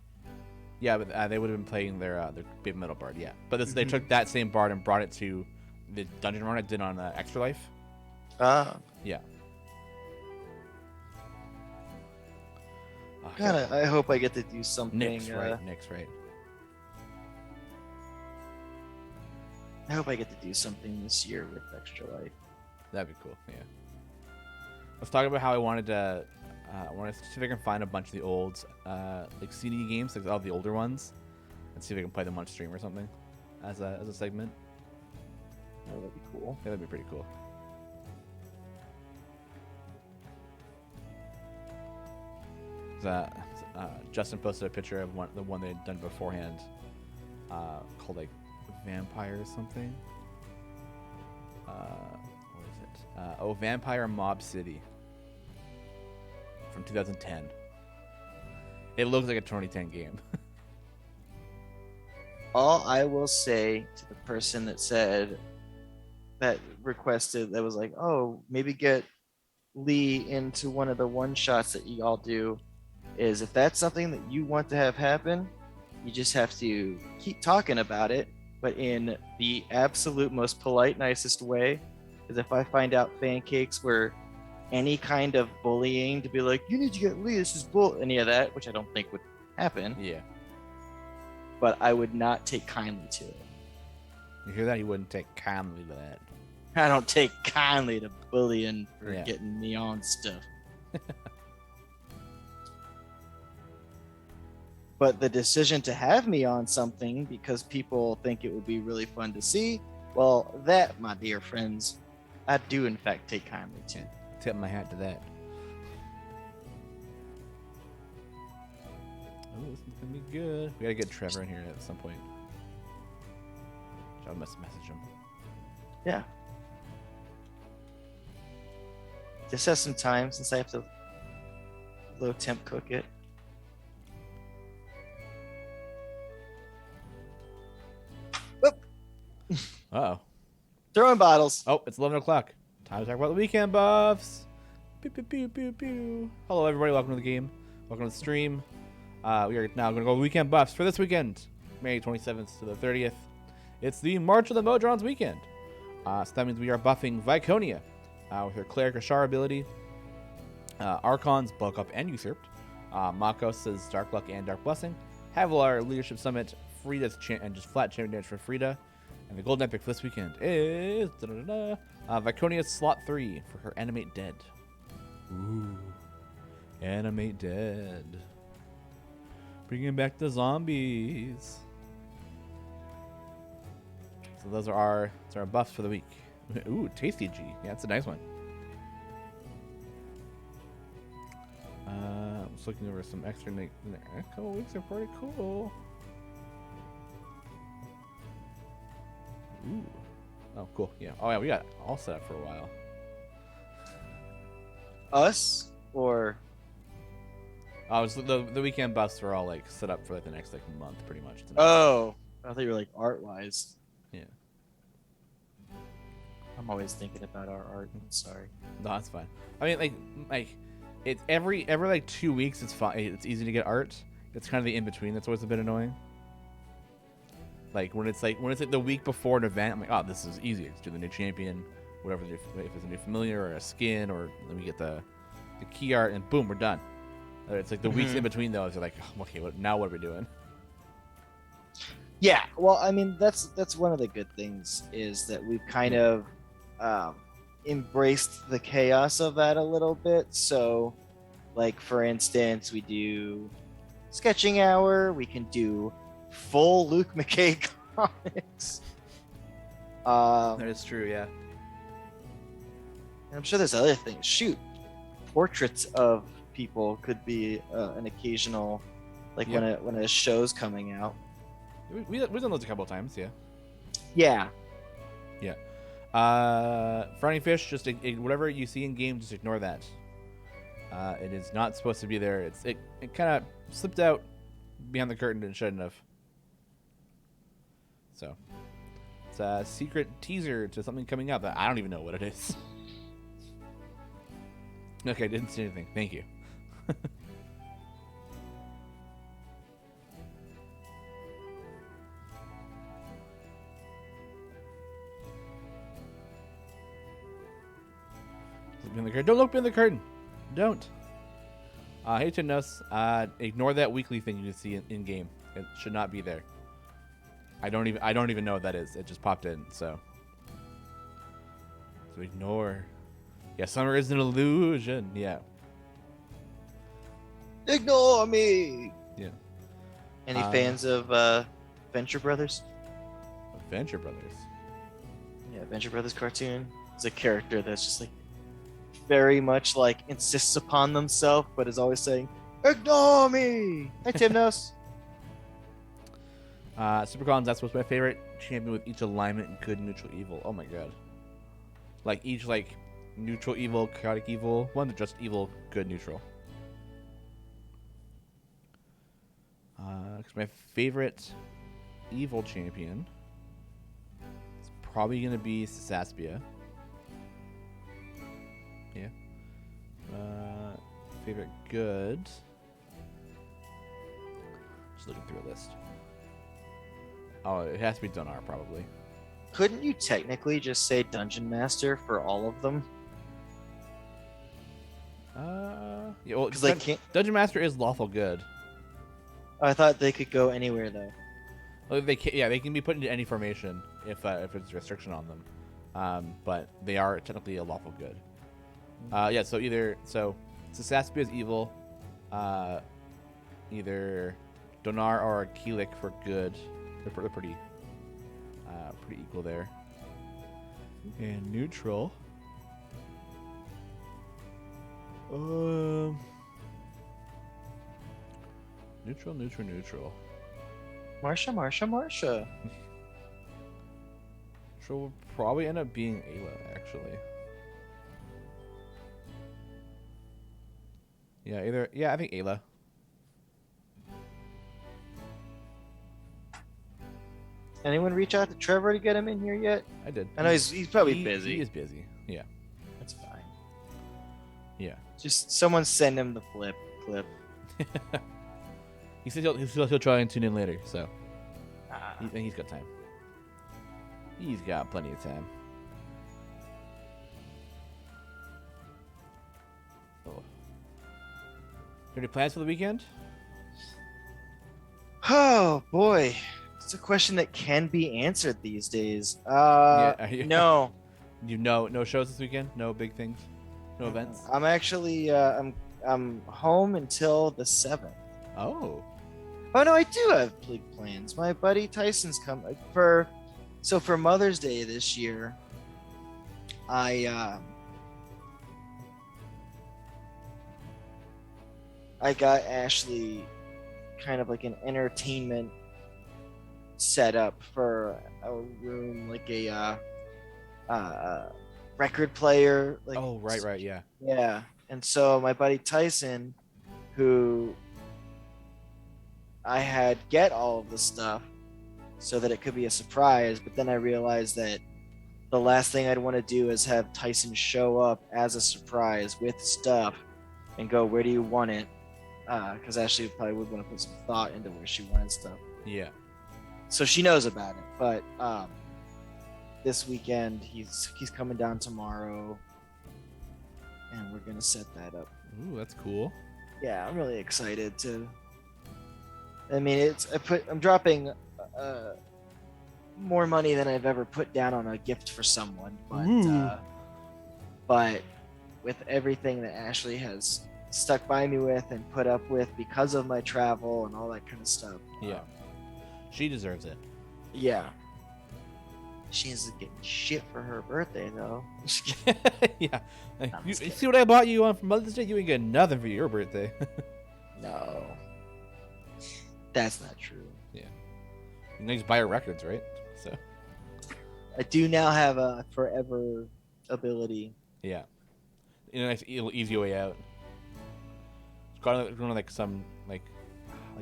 Yeah, but they would have been playing their baby metal bard. Yeah, but they took that same bard and brought it to the dungeon run I did on extra life. Ah. Yeah. Oh, God, I hope I get to do something. Nick's right. I hope I get to do something this year with Extra Life. That'd be cool. Yeah. I was talking about how I wanted to see if I can find a bunch of the old like CD games, like all the older ones, and see if I can play them on stream or something as a segment. Oh, that'd be cool. Yeah, that'd be pretty cool. Justin posted a picture of the one they had done beforehand, called like vampire or something. What is it? Vampire Mob City from 2010. It looks like a 2010 game. All I will say to the person that said that requested that was like, oh, maybe get Lee into one of the one shots that you all do, is if that's something that you want to have happen, you just have to keep talking about it, but in the absolute most polite, nicest way. Because if I find out fan cakes were any kind of bullying to be like, you need to get Lee, this is bull, any of that, which I don't think would happen. Yeah. But I would not take kindly to it. You hear that? You wouldn't take kindly to that. I don't take kindly to bullying for Yeah. getting me on stuff. But the decision to have me on something because people think it would be really fun to see, well, that, my dear friends, I do in fact take kindly to. Tip my hat to that. Oh, this is gonna be good. We gotta get Trevor in here at some point. I'll message him. Yeah. Just have some time since I have to low temp cook it. Uh-oh. Throwing bottles. Oh, it's 11 o'clock. Time to talk about the weekend buffs. Pew, pew, pew, pew, pew. Hello, everybody. Welcome to the game. Welcome to the stream. We are now going to go weekend buffs for this weekend, May 27th to the 30th. It's the March of the Modrons weekend. So that means we are buffing Viconia with her Cleric Ashar ability. Archon's Bulk Up and Usurped. Makos' Dark Luck and Dark Blessing. Havilar Leadership Summit. Frida's and just flat champion damage for Frida. And the golden epic for this weekend is Viconia's slot 3 for her Animate Dead. Ooh. Animate Dead. Bringing back the zombies. So those are our buffs for the week. Ooh, Tasty G. Yeah, that's a nice one. I'm just looking over some extra. A couple weeks are pretty cool. Ooh. Oh, cool. Yeah. Oh, yeah. We got all set up for a while. Us or Oh, it was the weekend buffs were all like set up for like the next like month, pretty much. oh, I thought you were like art wise. Yeah. I'm always thinking about our art. I'm sorry. No, that's fine. I mean, like it's every like 2 weeks. It's fine. It's easy to get art. It's kind of the in between that's always a bit annoying. Like when it's like the week before an event, I'm like, oh, this is easy. Let's do the new champion, whatever. If it's a new familiar or a skin, or let me get the key art, and boom, we're done. It's like the weeks in between those. You're like, oh, okay, now what are we doing? Yeah, well, I mean, that's one of the good things is that we've kind of embraced the chaos of that a little bit. So, like for instance, we do sketching hour. We can do full Luke McKay comics. That is true. Yeah. I'm sure there's other things. Shoot, portraits of people could be an occasional, like when a show's coming out. We've done those a couple of times. Yeah. Yeah. Yeah. Frowning Fish, just whatever you see in game, just ignore that. It is not supposed to be there. It kind of slipped out behind the curtain and shouldn't have. So it's a secret teaser to something coming up that I don't even know what it is. Okay, didn't see anything. Thank you. Don't look behind the curtain. Don't. Hey, Tinnos, ignore that weekly thing you see in game. It should not be there. I don't even know what that is. It just popped in, so ignore. Yeah, summer is an illusion. Yeah. Ignore me. Yeah. Any fans of Venture Brothers? Venture Brothers. Yeah, Venture Brothers cartoon. It's a character that's just like very much like insists upon themselves, but is always saying, "Ignore me." Hey, Timnos. Supercons, that's what's my favorite champion with each alignment, good, neutral, evil. Oh my god. Like each like neutral evil, chaotic evil, one that just evil, good, neutral. 'Cause my favorite evil champion is probably gonna be Saspia. Yeah. Favorite good. Just looking through a list. Oh, it has to be Donar probably. Couldn't you technically just say Dungeon Master for all of them? Yeah. Well, Because they can't. Dungeon Master is lawful good. I thought they could go anywhere though. Well, they can, yeah, they can be put into any formation if it's a restriction on them. But they are technically a lawful good. Yeah. So Saspia is evil. Either Donar or Keelik for good. They're pretty equal there. And neutral. Neutral. Marsha. Neutral will probably end up being Ayla, actually. Yeah, I think Ayla. Anyone reach out to Trevor to get him in here yet? I did. I know he's probably busy. He is busy. Yeah. That's fine. Yeah. Just someone send him the clip. He said he'll try and tune in later, so he's got time. He's got plenty of time. Oh. Any plans for the weekend? Oh boy, it's a question that can be answered these days. Yeah. No. No shows this weekend? No big things? No events? I'm actually I'm home until the 7th. Oh. Oh no, I do have big plans. My buddy Tyson's come for Mother's Day this year. I got Ashley kind of like an entertainment setup for a room, like a record player. Like, Oh, right, yeah. yeah. And so my buddy Tyson, who I had get all of the stuff so that it could be a surprise, but then I realized that the last thing I'd want to do is have Tyson show up as a surprise with stuff and go, "Where do you want it?" Because Ashley probably would want to put some thought into where she wanted stuff. Yeah. So she knows about it. But this weekend he's coming down tomorrow, and we're gonna set that up. Ooh, that's cool. Yeah, I'm really excited to. I mean, I'm dropping more money than I've ever put down on a gift for someone, but with everything that Ashley has stuck by me with and put up with because of my travel and all that kind of stuff. Yeah. She deserves it. Yeah. She isn't getting shit for her birthday though. Yeah. I'm You just kidding. see what I bought you on for Mother's Day? You ain't getting nothing for your birthday. No. That's not true. You know, you just buy her records, right? So. I do now have a forever ability. Yeah. In a nice, easy way out. Going to like some like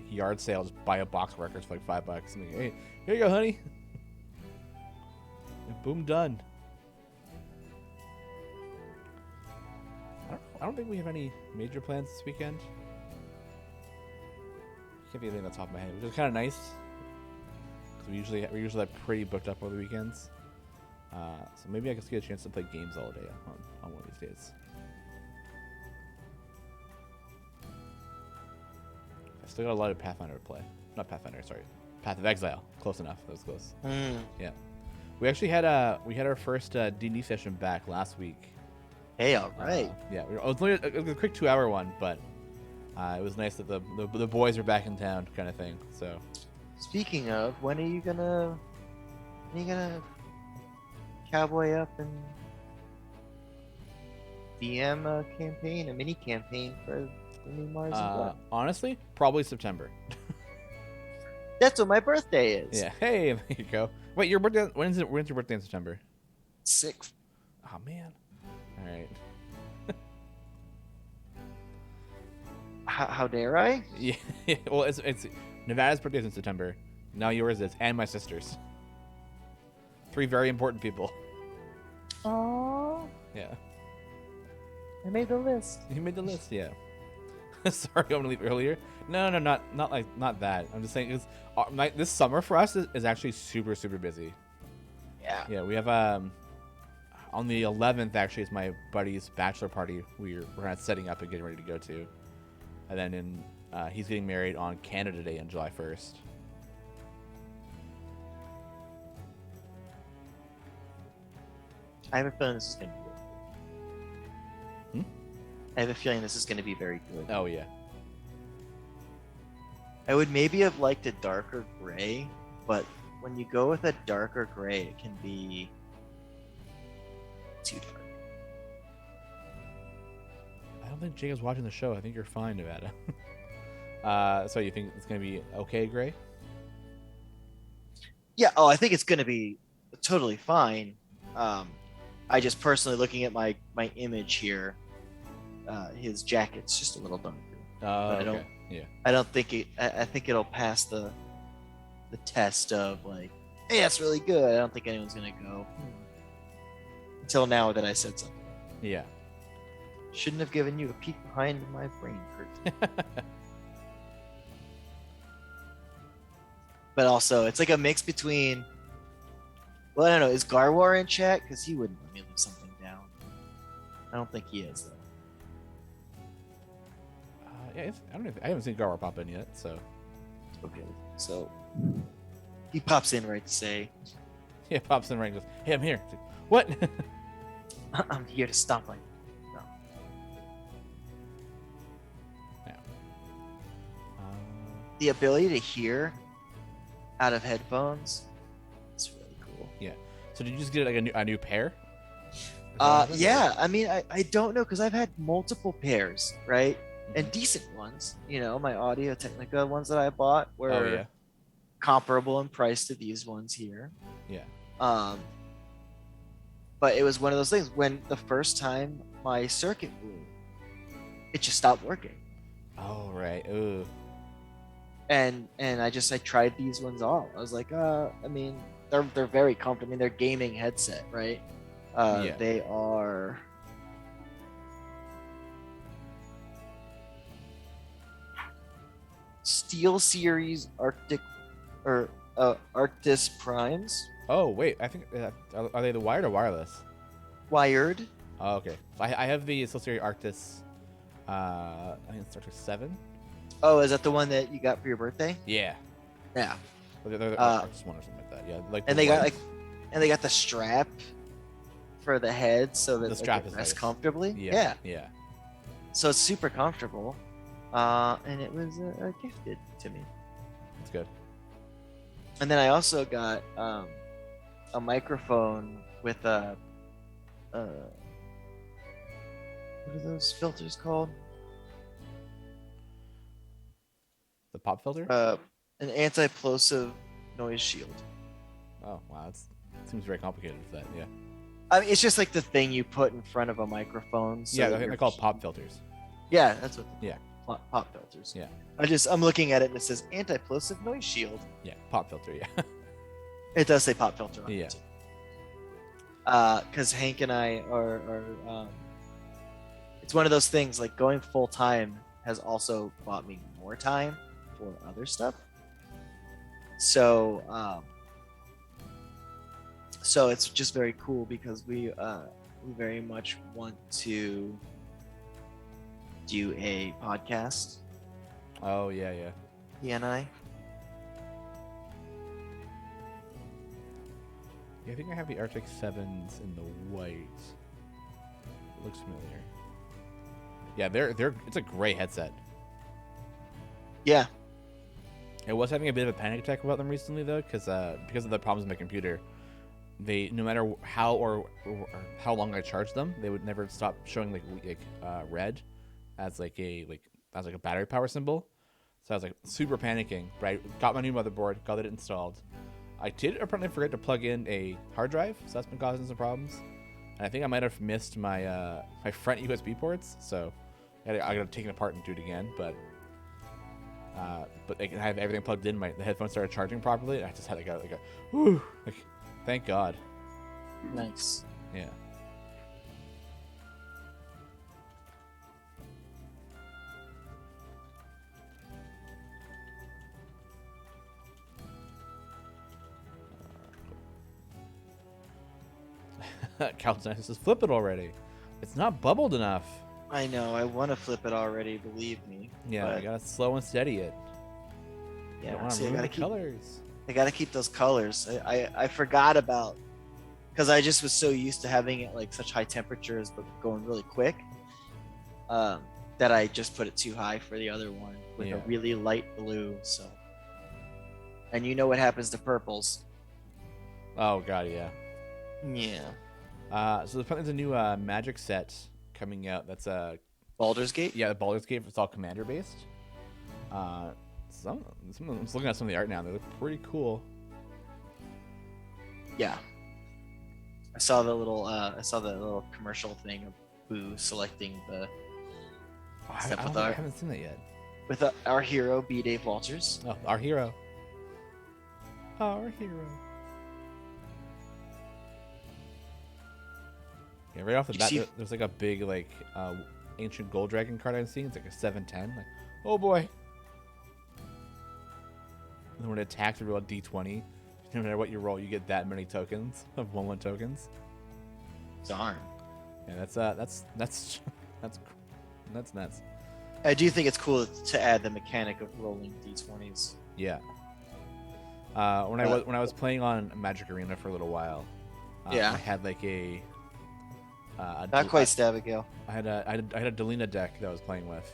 yard sale, just buy a box of records for like $5. And like, hey, here you go, honey. And boom, done. I don't think we have any major plans this weekend. Can't think of anything on the top of my head, which is kind of nice. Cause we're usually like pretty booked up over the weekends. So maybe I can get a chance to play games all day on one of these days. I still got a lot of Pathfinder to play. Not Pathfinder, sorry. Path of Exile. Close enough. That was close. Yeah. We actually had our first D&D session back last week. Hey, all right. Yeah, it was only a quick 2-hour one, but it was nice that the boys are back in town, kind of thing. So. Speaking of, when are you gonna cowboy up and DM a campaign, a mini campaign for the new Mars and Blood? Honestly, probably September. That's what my birthday is. Yeah. Hey, there you go. Wait, your birthday? When's it? When's your birthday in September? 6th. Oh man. All right. How dare I? Yeah. Well, it's Nevada's birthday is in September. Now yours is, and my sister's. 3 very important people. Oh, Yeah. I made the list. You made the list. Yeah. Sorry, I'm gonna leave earlier. No, not that. I'm just saying this summer for us is actually super busy. Yeah. Yeah, we have on the 11th actually is my buddy's bachelor party. We're not setting up and getting ready to go to, and then he's getting married on Canada Day on July 1st. I have a feeling this is going to be good. I have a feeling this is going to be very good. Oh yeah. I would maybe have liked a darker gray, but when you go with a darker gray, it can be too dark. I don't think Jacob's watching the show. I think you're fine, Nevada. So you think it's gonna be okay, Gray? Yeah. Oh, I think it's going to be totally fine. I just personally looking at my image here, his jacket's just a little darker. Oh, But okay. Yeah. I don't think it. I think it'll pass the test of like, hey, that's really good. I don't think anyone's gonna go until now that I said something. Yeah. Shouldn't have given you a peek behind my brain curtain. But also, it's like a mix between. Well, I don't know. Is Garwar in chat? Because he wouldn't let me leave something down. I don't think he is though. Yeah. I haven't seen Garwar pop in yet, so. Okay, so he pops in right to say, Yeah, pops in right and goes, "Hey, I'm here." What? "I'm here to stop like." No. Yeah. The ability to hear out of headphones, it's really cool. Yeah. So did you just get like a new pair? Yeah. I mean, I don't know because I've had multiple pairs, right? And decent ones. You know, my Audio Technica ones that I bought were Oh yeah. comparable in price to these ones here. Yeah. But it was one of those things when the first time my circuit blew, it just stopped working. Oh right. Ooh. And I tried these ones all. I was like, I mean, they're very comfortable. I mean, they're gaming headset, right? Yeah. They are. Steel Series Arctic or Arctis Primes, Oh wait, I think are they the wired or wireless? wired. Oh okay. So I have the Associated Arctis. I think it's Arctis 7. Oh, is that the one that you got for your birthday? Yeah. Yeah. They're Arctis 1 or something like that. Yeah. Like. And the they got white- and they got the strap for the head so that The strap it is rests nice. comfortably. Yeah. Yeah. So it's super comfortable. And it was gifted to me. It's good. And then I also got a microphone with a what are those filters called? The pop filter. An anti-plosive noise shield. Oh wow, that seems very complicated with that. Yeah. I mean, it's just like the thing you put in front of a microphone. So Yeah, that I think you're- they're called pop filters. Yeah, that's what. Yeah. Pop filters. Yeah. I'm looking at it and it says anti-plosive noise shield. Yeah, pop filter. Yeah. It does say pop filter on Yeah. it too. Because Hank and I are it's one of those things like going full time has also bought me more time for other stuff. So so it's just very cool because we very much want to do a podcast, Oh yeah, yeah. he and I. Yeah, I think I have the Arctic 7s in the white. It looks familiar. Yeah, they're it's a great headset. Yeah. I was having a bit of a panic attack about them recently though, because of the problems with my computer. They no matter how or how long I charged them, they would never stop showing like red as like a battery power symbol. So I was like super panicking. But I got my new motherboard, got it installed. I did apparently forget to plug in a hard drive, so that's been causing some problems. And I think I might have missed my my front USB ports, so I got to take it apart and do it again. But I can have everything plugged in. The headphones started charging properly. I just had like a whew, like, thank God. Nice. Yeah. Calcinius says, flip it already. It's not bubbled enough. I know. I want to flip it already. Believe me. Yeah, but, I gotta slow and steady it. Yeah. See, See, I I gotta the keep. colors. I gotta keep those colors. I forgot about because I just was so used to having it like such high temperatures but going really quick. That I just put it too high for the other one with a really light blue. So. And you know what happens to purples. Oh God, yeah. Yeah. So there's a new magic set coming out. That's Baldur's Gate. the Baldur's Gate. It's all commander based. I'm just looking at some of the art now. They look pretty cool. Yeah. I saw the little commercial thing of Boo selecting the stuff with I haven't seen that yet. with our hero B. Dave Walters. Oh, our hero. Our hero. Yeah, right off the bat, there's like a big like ancient gold dragon card I'm seeing. It's like a 7/10. Like, oh boy. And then when it attacks, you roll a d20. No matter what you roll, you get that many tokens of 1/1 tokens. Darn. Yeah, that's nuts. I do think it's cool to add the mechanic of rolling d20s. Yeah. When I was playing on Magic Arena for a little while, Yeah. I had like a Not quite Stabigail. I had a Delina deck that I was playing with.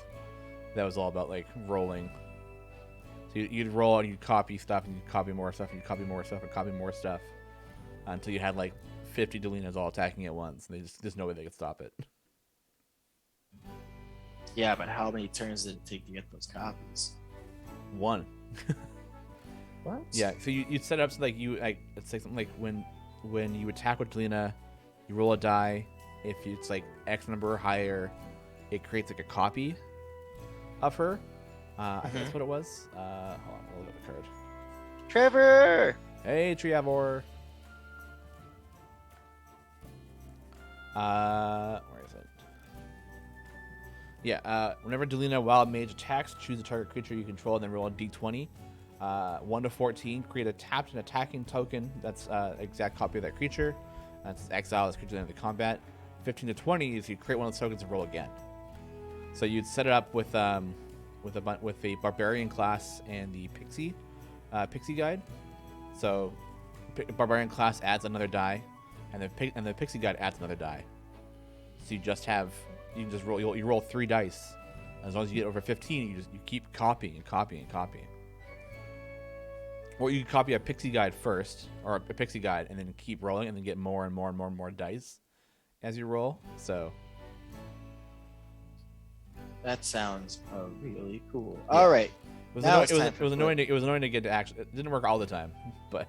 That was all about like rolling. So you'd roll and you'd copy stuff and you'd copy more stuff and you'd copy more stuff and copy more stuff until you had like 50 Delinas all attacking at once. And there's no way they could stop it. Yeah, but how many turns did it take to get those copies? One. What? Yeah. So you'd set up so like it's like something like when you attack with Delina, you roll a die. If it's like X number or higher, it creates like a copy of her. I think that's what it was. Hold on, I'll look at the card. Trevor! Hey, Triavor. Where is it? Yeah, whenever Delina Wild Mage attacks, choose a target creature you control and then roll a d20. 1 to 14, create a tapped and attacking token that's exact copy of that creature. That's exile this creature at the end of the combat. 15 to 20 is you create one of those tokens and roll again. So you'd set it up with the Barbarian class and the Pixie guide. So Barbarian class adds another die, and the Pixie guide adds another die. So you just roll. You roll 3 dice. As long as you get over 15, you keep copying and copying and copying. Or you copy a Pixie guide first, or a Pixie guide, and then keep rolling, and then get more and more and more and more dice as you roll. So That sounds really cool. Yeah. All right. It was, Now annoying, it's it, was, time it for was flip. annoying. It was annoying to get to action. It didn't work all the time, but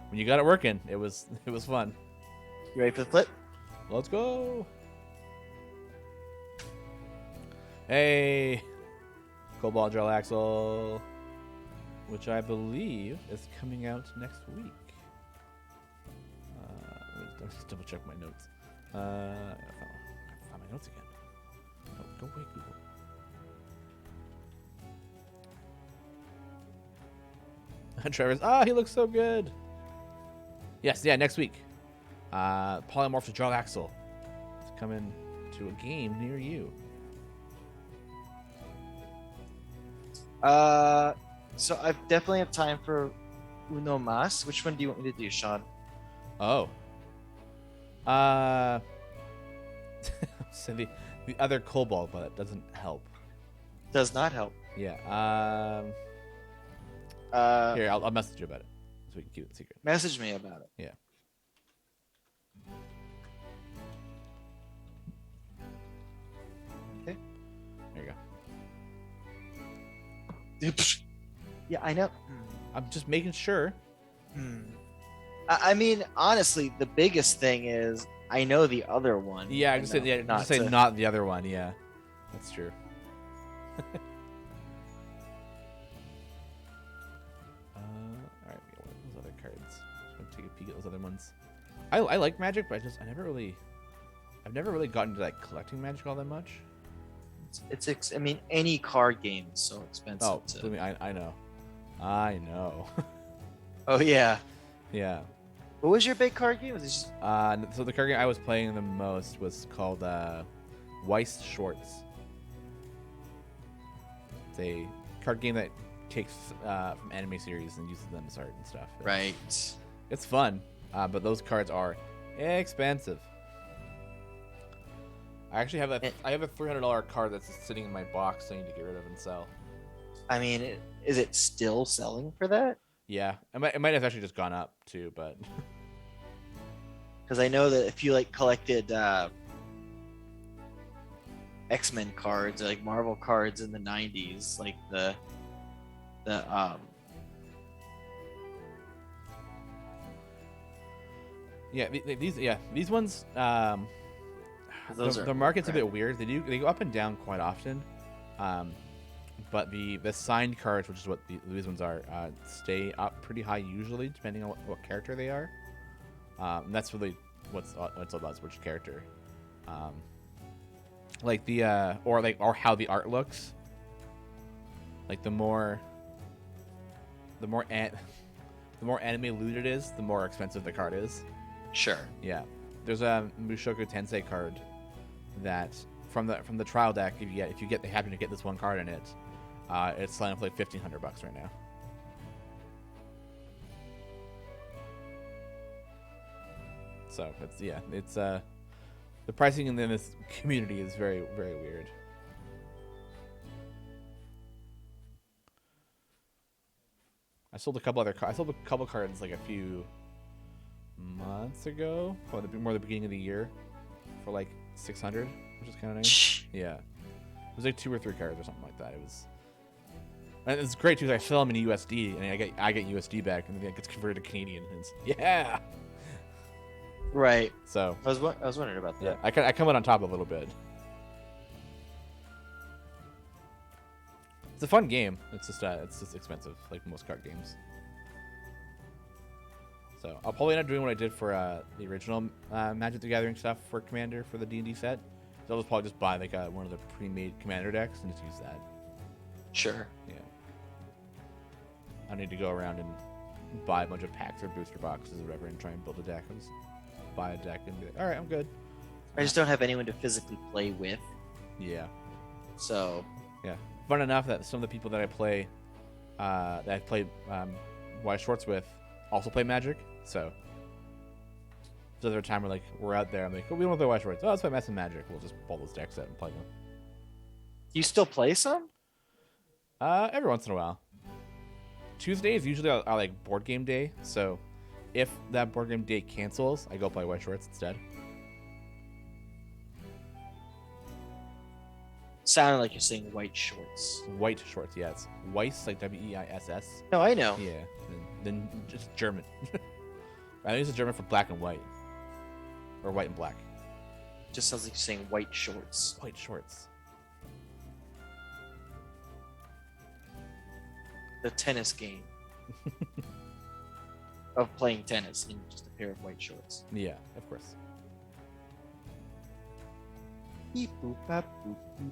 when you got it working, it was fun. You ready for the flip? Let's go. Hey, Cobalt Gel Axle, which I believe is coming out next week. Let me just double check my notes. I found my notes again. Oh, go away, Google. Trevor's, he looks so good. Yes, yeah, next week. Polymorph Gel Axle. It's coming to a game near you. So I definitely have time for Uno Mas. Which one do you want me to do, Sean? Oh. So the other Cobalt, but it doesn't help. Does not help. Yeah. Here, I'll message you about it so we can keep it secret. Message me about it. Yeah. Okay. There you go. Yeah, I know. I'm just making sure. Hmm. I mean, honestly, the biggest thing is I know the other one. Yeah, I and just say, no, yeah, not just say to- not the other one. Yeah, that's true. All right, what are those other cards? Just want to take a peek at those other ones. I like Magic, but I've never really gotten to like collecting Magic all that much. I mean, any card game is so expensive. Oh, believe me, I know. I know. Oh yeah. Yeah. What was your big card game? Was it just So the card game I was playing the most was called Weiss Shorts. It's a card game that takes from anime series and uses them as art and stuff. right? It's fun, but those cards are expensive. I actually have I have a $300 card that's just sitting in my box I need to get rid of and sell. I mean, is it still selling for that? Yeah, it might have actually just gone up too, but Because I know that if you like collected X-Men cards or like Marvel cards in the '90s, like the yeah, these ones Those the are market's a crap. bit weird. They go up and down quite often, but the signed cards, which is what these ones are, stay up pretty high usually, depending on what character they are. And that's really what's all about is which character, like the or how the art looks. Like the more anime lewd it is, the more expensive the card is. Sure. Yeah, there's a Mushoku Tensei card that from the trial deck. If you happen to get this one card in it, it's selling for like $1,500 right now. So it's the pricing in this community is very, very weird. I sold a couple cards like a few months ago, probably more the beginning of the year, for like 600, which is kind of nice. Yeah, it was like 2 or 3 cards or something like that. And it's great too. 'Cause I sell them in USD, and I get USD back, and then it gets converted to Canadian. And yeah. Right. So I was wondering about yeah, that. I come out on top a little bit. It's a fun game. It's just expensive, like most card games. So I'll probably end up doing what I did for the original Magic the Gathering stuff for Commander for the D&D set. So I'll probably just buy like one of the pre-made Commander decks and just use that. Sure. Yeah. I need to go around and buy a bunch of packs or booster boxes or whatever and try and build a deck. I'll just buy a deck and be like, all right, I'm good. I just don't have anyone to physically play with, Yeah. so Yeah. Fun enough that some of the people that I play White Shorts with also play Magic. So there's a time where like we're out there, I'm like, oh, we want to play White Shorts. Oh, let's play Mess and Magic. We'll just pull those decks out and play them. you still play some? Every once in a while. Tuesdays usually are like board game day. So if that board game day cancels, I go play White Shorts instead. Sounded like you're saying white shorts. White Shorts, yeah. It's Weiss, like Weiss. No, I know. Yeah. Then just German. I think it's German for black and white. Or white and black. Just sounds like you're saying white shorts. White Shorts. The tennis game of playing tennis in just a pair of white shorts. Yeah, of course. Beep, boop, bop, boop, boop.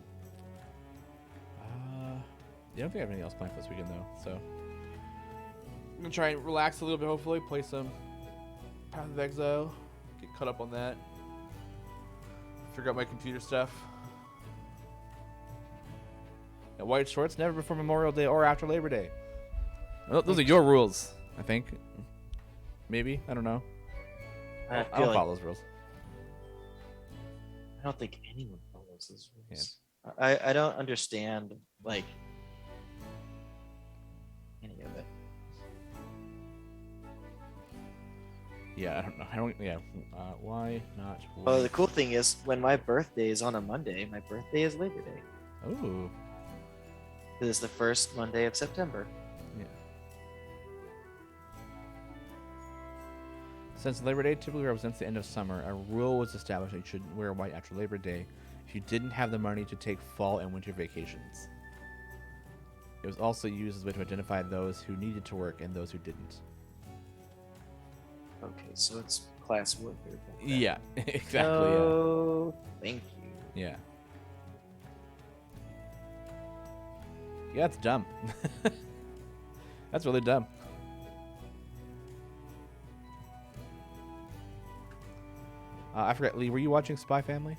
Yeah, I don't think I have anything else planned for this weekend though. So I'm gonna try and relax a little bit. Hopefully, play some Path of Exile, get caught up on that, figure out my computer stuff. And White Shorts never before Memorial Day or after Labor Day. Well, those are your rules, I think. Maybe, I don't know. I I feel don't like follow those rules. I don't think anyone follows those rules. I don't understand like any of it. Yeah, I don't know. I don't. Yeah, why not? Oh, the cool thing is when my birthday is on a Monday, my birthday is Labor Day. Oh. It is the first Monday of September. Yeah. Since Labor Day typically represents the end of summer, a rule was established that you shouldn't wear white after Labor Day if you didn't have the money to take fall and winter vacations. It was also used as a way to identify those who needed to work and those who didn't. Okay, so it's class warfare. Yeah, exactly. Oh, thank you. Yeah. Yeah, that's dumb. That's really dumb. I forgot, Lee, were you watching Spy Family?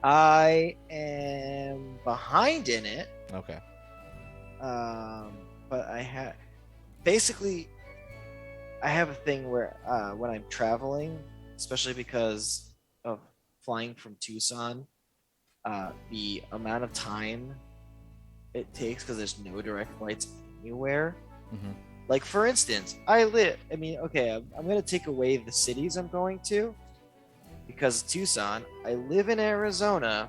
I am behind in it, Okay. but I have basically I have a thing where when I'm traveling, especially because of flying from Tucson, the amount of time it takes because there's no direct flights anywhere. Mm-hmm. Like for instance, okay, I'm gonna take away the cities I'm going to because of Tucson. I live in Arizona.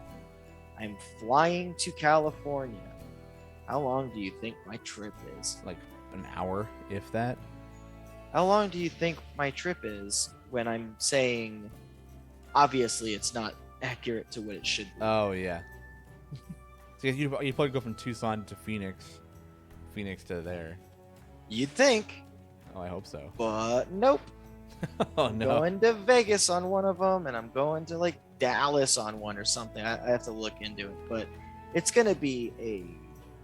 I'm flying to California. How long do you think my trip is? Like an hour, if that. How long do you think my trip is when I'm saying obviously it's not accurate to what it should be? Oh, yeah. So you probably go from Tucson to Phoenix. Phoenix to there. You'd think, Oh, I hope so. but nope. Oh, I'm no. going to Vegas on one of them, and I'm going to like Dallas on one or something. I have to look into it, but it's gonna be a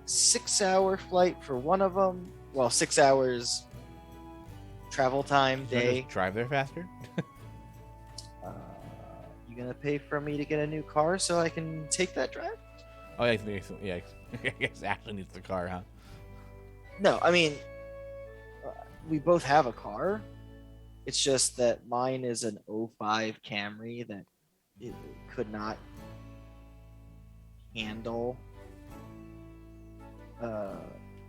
6-hour flight for one of them. Well, 6 hours travel time Should I day. just drive there faster? Uh, you gonna pay for me to get a new car so I can take that drive? Oh, yeah. Yeah. I guess Ashley needs the car, huh? No, I mean, we both have a car. It's just that mine is an '05 Camry that it could not handle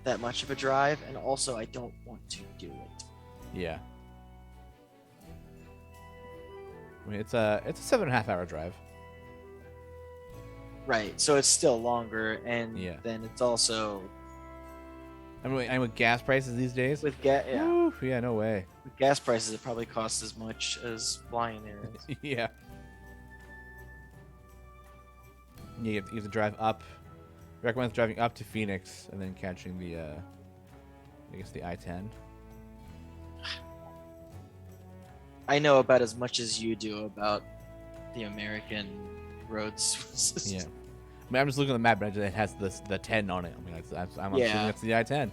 that much of a drive, and also I don't want to do it. Yeah. I mean, it's a 7.5 hour drive. Right, so it's still longer, and Yeah. then it's also I mean, and with gas prices these days. with gas. Yeah, Woo, yeah, no way. with gas prices, it probably costs as much as flying there is. Yeah. Yeah, you have to drive up. Recommend driving up to Phoenix and then catching the, I guess the I-10. I know about as much as you do about the American roads. Yeah. I mean, I'm just looking at the map, but it has the 10 on it. I mean, I'm Yeah. assuming that's the I-10.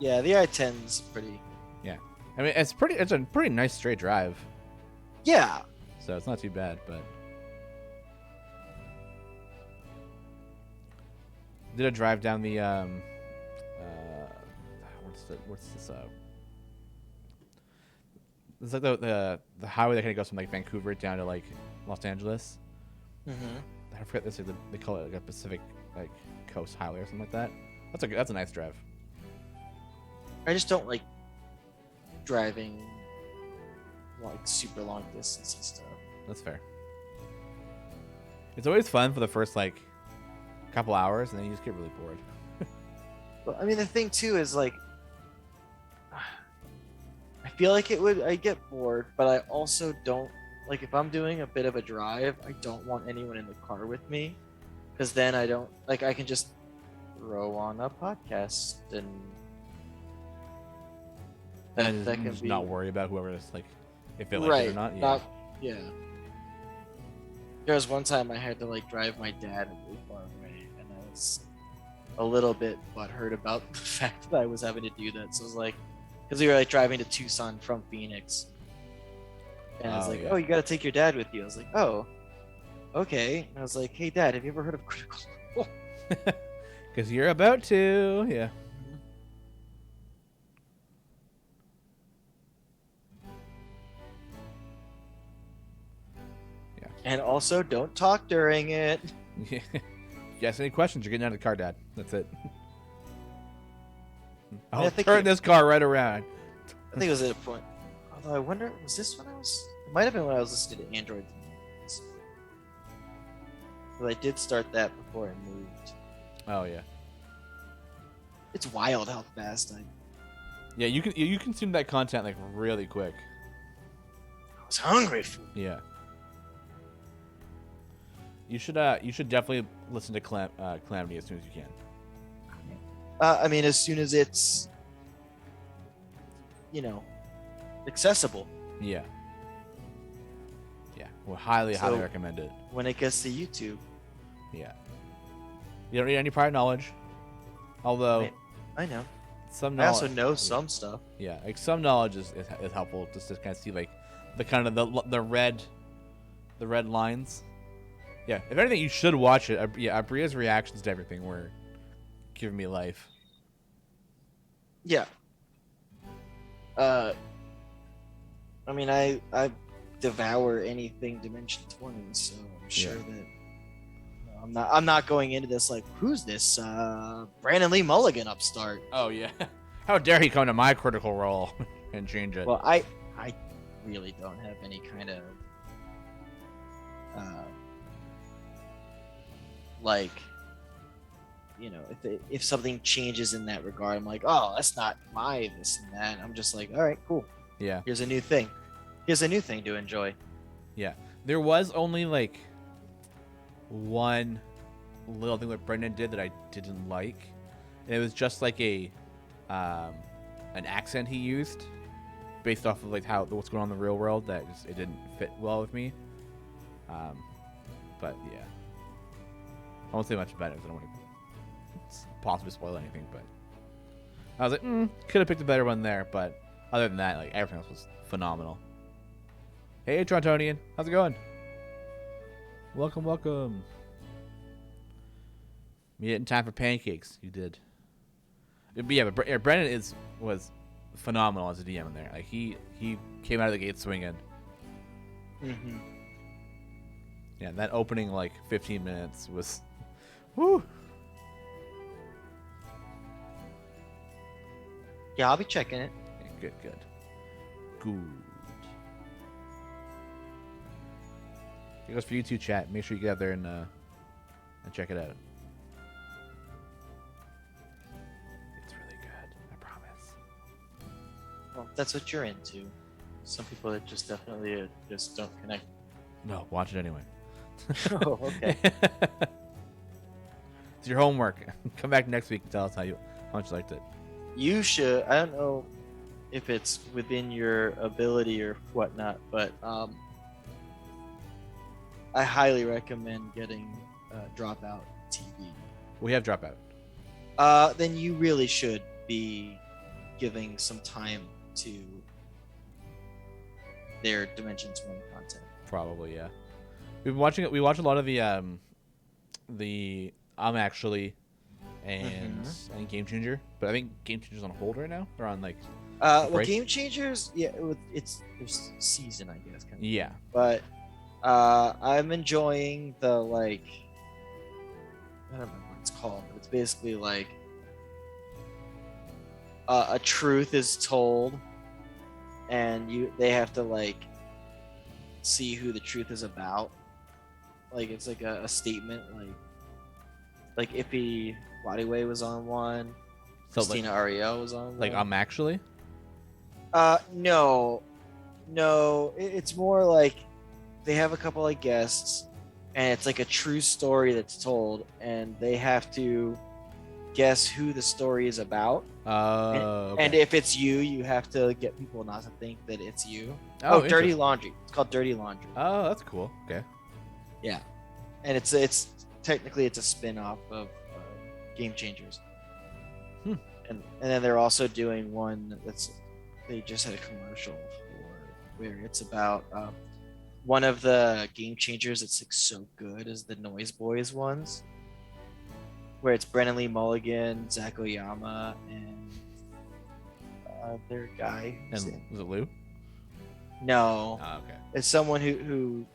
Yeah, the I-10's pretty. Yeah. I mean, it's a pretty nice straight drive, Yeah, so it's not too bad. But did a drive down the what's this it's like the highway that kind of goes from like Vancouver down to like Los Angeles. mm-hmm. I forget this. They call it like a Pacific like Coast Highway or something like that. That's a nice drive. I just don't like driving like super long distance and stuff. That's fair. It's always fun for the first like couple hours, and then you just get really bored. But I mean, the thing too is like, I feel like I get bored, but I also don't like if I'm doing a bit of a drive, I don't want anyone in the car with me, because then I don't like I can just throw on a podcast and And that can just be not worry about whoever is like if they like right. it or not. Yeah. Yeah. There was one time I had to like drive my dad really far away, and I was a little bit butthurt about the fact that I was having to do that. So it was like, because we were like driving to Tucson from Phoenix, and I was Oh, like, yeah. "Oh, you got to take your dad with you." I was like, "Oh, okay." And I was like, "Hey, Dad, have you ever heard of critical?" Because you're about to. Yeah. And also, don't talk during it. Yeah. If you ask any questions, you're getting out of the car, Dad. That's it. I I'll think turn you- this car right around. I think it was at a point. Although I wonder, was this when I was? It might have been when I was listening to Android. But I did start that before I moved. Oh yeah. It's wild how fast I Yeah, you consume that content like really quick. was hungry for. Yeah. You should definitely listen to Calamity as soon as you can. I mean, as soon as it's, accessible. Yeah. Yeah. Well, highly So- recommend it. When it gets to YouTube, Yeah. You don't need any prior knowledge. Although I know. some I knowledge. also know some stuff. Yeah, like some knowledge is helpful just to kind of see like the kind of the red lines. Yeah, if anything, you should watch it. Yeah, Abria's reactions to everything were giving me life. Yeah. I mean, I devour anything Dimension 20, so I'm sure that I'm not going into this like, who's this Brandon Lee Mulligan upstart? Oh yeah, how dare he come to my Critical Role and change it? Well, I really don't have any kind of like, if something changes in that regard, I'm like, oh, that's not my this and that. I'm just like, all right, cool. Yeah, Here's a new thing. Here's a new thing to enjoy. yeah. There was only like one little thing that Brendan did that I didn't like, and it was just like an accent he used based off of like what's going on in the real world that it didn't fit well with me. But yeah, I won't say much about it because I don't want to possibly spoil anything. But I was like, could have picked a better one there. But other than that, like everything else was phenomenal. Hey, Torontonian, how's it going? Welcome. Made it in time for pancakes. You did. But yeah, but Brendan was phenomenal as a DM in there. Like he came out of the gate swinging. Mm-hmm. Yeah, that opening like 15 minutes was, whoo. Yeah, I'll be checking it. Yeah, good. It goes for you too, chat. Make sure you get out there and check it out. It's really good. I promise. Well, that's what you're into. Some people that just definitely just don't connect. No, watch it anyway. Oh, okay. It's your homework. Come back next week and tell us how much you liked it. You should. I don't know if it's within your ability or whatnot, but I highly recommend getting Dropout TV. We have Dropout. Then you really should be giving some time to their Dimension 20 content. Probably, yeah. We've been watching it. We watch a lot of the I'm Actually and Game Changer, but I think Game Changer's on hold right now. They're on like Well, break? Game Changers, yeah, it's there's season, I guess, kind of. yeah. But I'm enjoying the like, I don't remember what it's called, but it's basically like a truth is told, and they have to like see who the truth is about. Like it's like a statement, like Ippy Wadiway was on one, So Christina Ariel was on like one. I'm Actually. No, it's more like they have a couple of guests, and it's like a true story that's told, and they have to guess who the story is about. Okay. And if it's you, you have to get people not to think that it's you. Oh, Dirty interesting. Laundry. It's called Dirty Laundry. Oh, that's cool. Okay. Yeah, and it's technically it's a spin-off of Game Changers. Hmm. And then they're also doing one they just had a commercial for where it's about one of the Game Changers that's like so good is the Noise Boys ones, where it's Brennan Lee Mulligan, Zach Oyama, and their guy. And was it Lou? No, Oh, okay. it's someone who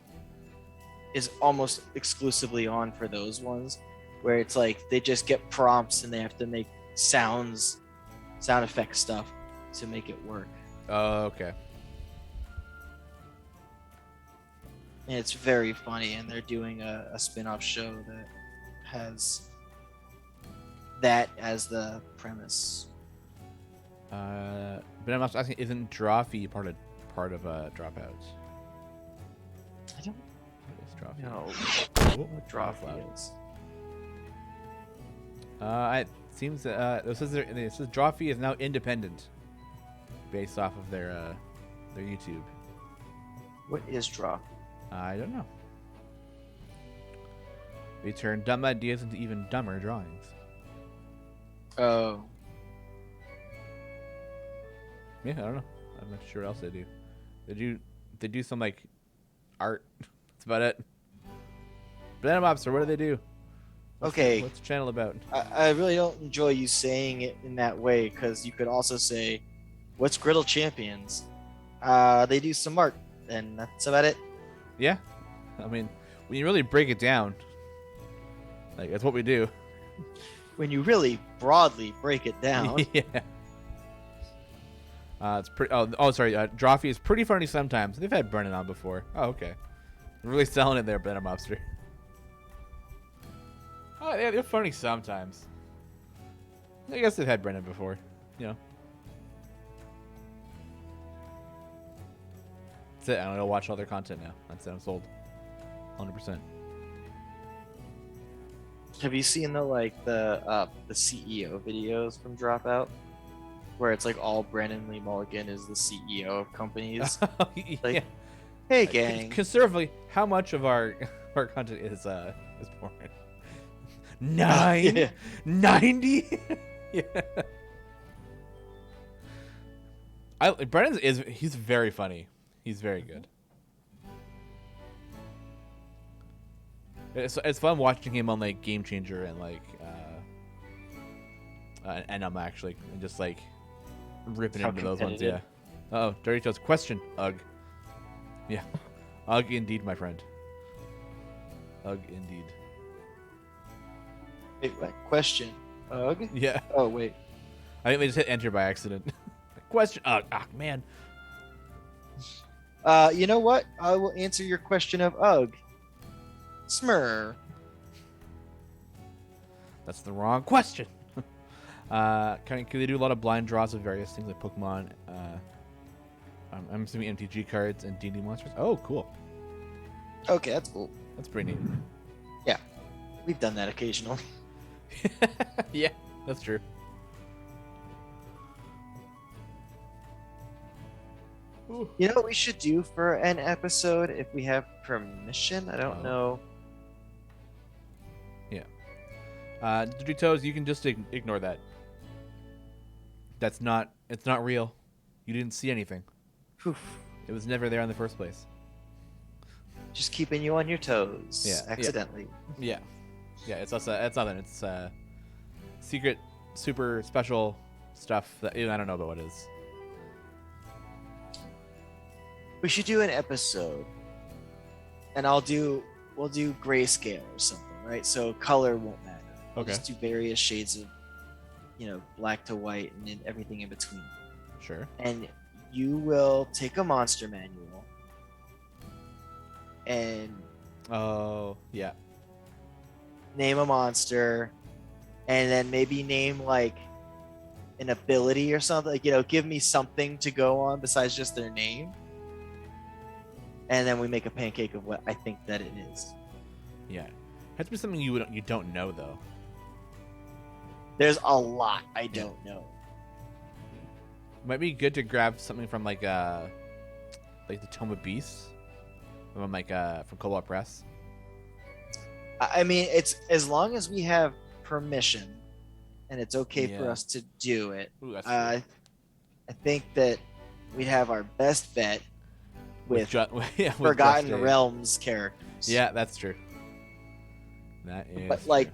is almost exclusively on for those ones, where it's like they just get prompts and they have to make sound effect stuff to make it work. Oh, okay. And it's very funny, and they're doing a spin-off show that has that as the premise. But I'm also asking, isn't Drawfee part of Dropouts? I don't What is Drawfee? know Oh, what Drawfee is. It seems this says Drawfee is now independent, based off of their YouTube. What is Drawfee? I don't know. They turn dumb ideas into even dumber drawings. Oh. Yeah, I don't know. I'm not sure what else they do. They do some like art. That's about it. Banana Mobster, what do they do? Okay. What's the channel about? I really don't enjoy you saying it in that way because you could also say, "What's Griddle Champions?" They do some art, and that's about it. Yeah, I mean, when you really break it down, like that's what we do. When you really broadly break it down. Yeah. It's pretty. Oh, sorry. Drawfee is pretty funny sometimes. They've had Brennan on before. Oh, okay. Really selling it there, Banana Mobster. Oh, yeah, they're funny sometimes. I guess they've had Brennan before. You know. That's it. I'm gonna watch all their content now. That's it. I'm sold. 100%. Have you seen the CEO videos from Dropout, where it's like all Brandon Lee Mulligan is the CEO of companies? Yeah. Like, hey gang, Conservatively, how much of our content is porn? 9? Yeah. 90? Yeah. Brennan he's very funny. He's very good. It's fun watching him on like Game Changer and like and I'm actually just like ripping How into those ones. Yeah. competitive. Oh, Dirty Toes question. Ugh. Yeah. Ugh indeed, my friend. Ugh indeed. Wait, what? Question. Ugh? Yeah. Oh wait. I think they just hit enter by accident. Question. Ugh. Ah, man. You know what? I will answer your question of Ugh. Smur. That's the wrong question. Can they do a lot of blind draws of various things like Pokemon? I'm assuming MTG cards and D&D monsters. Oh, cool. Okay, that's cool. That's pretty neat. Yeah, we've done that occasionally. Yeah, that's true. Ooh. You know what we should do for an episode if we have permission? I don't know. Yeah. Dirty Toes, you can just ignore that. It's not real. You didn't see anything. Poof. It was never there in the first place. Just keeping you on your toes. Yeah, Accidentally. Yeah. Yeah, it's nothing. It's secret, super special stuff that I don't know about what it is. We should do an episode, and we'll do grayscale or something, right? So color won't matter. We'll Okay. just do various shades of, black to white and then everything in between. Sure. And you will take a monster manual and Oh, yeah. name a monster, and then maybe name like an ability or something. Like, give me something to go on besides just their name. And then we make a pancake of what I think that it is. Yeah. It has to be something you don't know though. There's a lot I don't know. Might be good to grab something from like the Tome of Beasts, from from Cobalt Press. I mean, it's as long as we have permission and it's okay for Yeah. us to do it. Ooh, that's I think that we'd have our best bet with with Forgotten Just a- Realms characters. Yeah, that's true. That is. But like,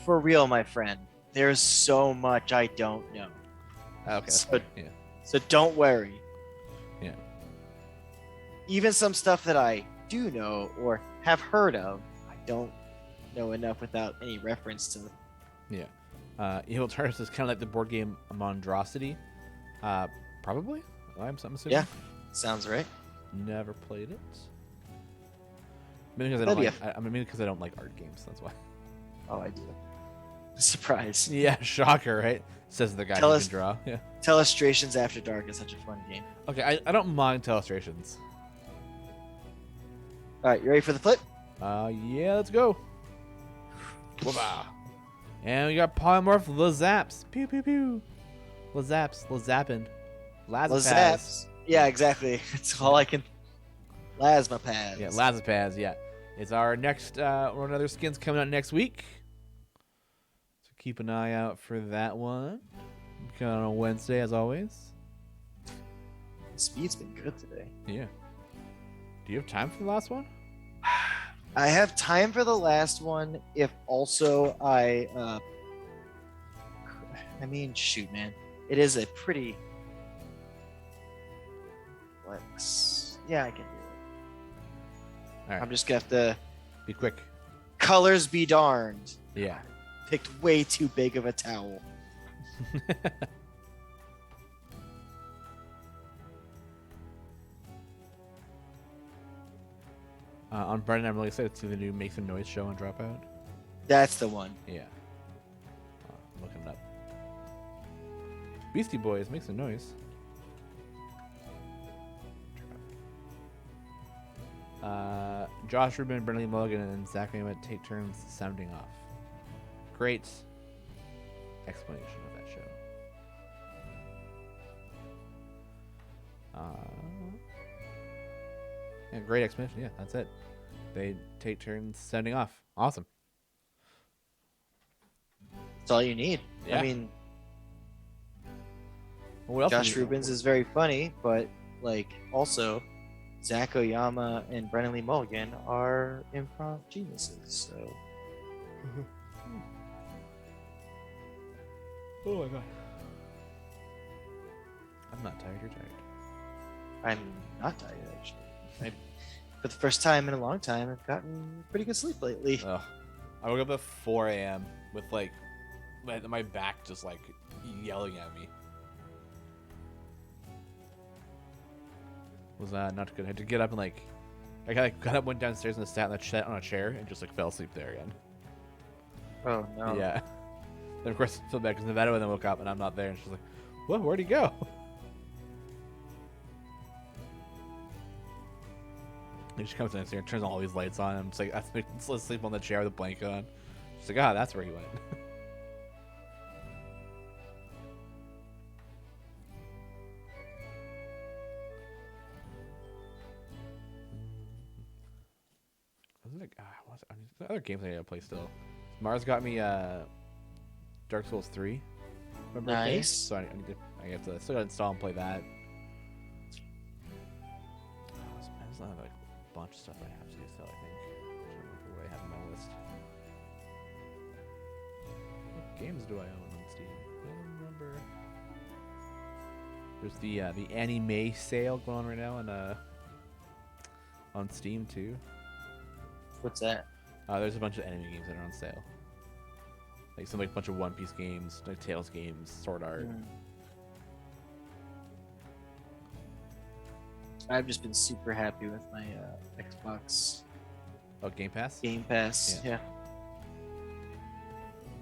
for real, my friend, there's so much I don't know. okay. So, Yeah. so don't worry. Yeah. Even some stuff that I do know or have heard of, I don't know enough without any reference to. Yeah. Evil Tartarus is kind of like the board game Monstrosity. Probably. I'm assuming. Yeah, sounds right. Never played it. Maybe because I That'd don't be like. Maybe because I don't like art games. That's why. Oh, I do. Surprise. Yeah, shocker, right? Says the guy Tell who us- can draw. Yeah. Telestrations After Dark is such a fun game. Okay, I don't mind Telestrations. All right, you ready for the flip? Yeah, let's go. Whoa. And we got Polymorph Lazaps. Pew, pew, pew. Lazaps. Lazappin. Lazapaz. Lazaps. Yeah, exactly. That's all I can. Lazapaz. Yeah, Lazapaz, yeah. It's our next, one of their skins coming out next week. So keep an eye out for that one. Coming out on Wednesday, as always. Speed's been good today. Yeah. Do you have time for the last one? I have time for the last one if also I mean, shoot, man. It is a pretty flex. Yeah, I can do it. All right. I'm just gonna have to Be quick. colors be darned. Yeah. Picked way too big of a towel. On Brendan, I'm really excited to see the new Make Some Noise show on Dropout. That's the one. Yeah. I'm looking it up. Beastie Boys, make some noise. Josh Rubin, Brendan Mulligan, and Zach Emmett take turns sounding off. Great explanation of that show. Yeah, great explanation. Yeah, that's it. They take turns sounding off. Awesome. That's all you need. Yeah. I mean, What else? Josh Rubens is very funny, but like also Zach Oyama and Brennan Lee Mulligan are improv geniuses. So Oh my god. I'm not tired. You're tired. I'm not tired actually. For the first time in a long time, I've gotten pretty good sleep lately. Ugh. I woke up at 4 a.m. with like my back just like yelling at me. Was not good. I had to get up and like I got up, went downstairs and sat on a chair and just like fell asleep there again. Oh no. Yeah. Then of course I feel bad because Nevada then woke up and I'm not there and she's like, "What? Where'd he go?" And she comes downstairs and turns all these lights on. I'm just like, let's sleep on the chair with a blanket on. She's like, that's where he went. What's the other games I need to play still? Mars got me Dark Souls 3. for my birthday, Nice. So I have to still gotta install and play that. There's not like a bunch of stuff I have to do still. I think. I don't remember what I have on my list. What games do I own on Steam? I don't remember. There's the anime sale going on right now on Steam too. What's that? There's a bunch of anime games that are on sale. Like some bunch of One Piece games, like Tales games, Sword Art. I've just been super happy with my Xbox Oh, Game Pass. Game Pass. Yeah.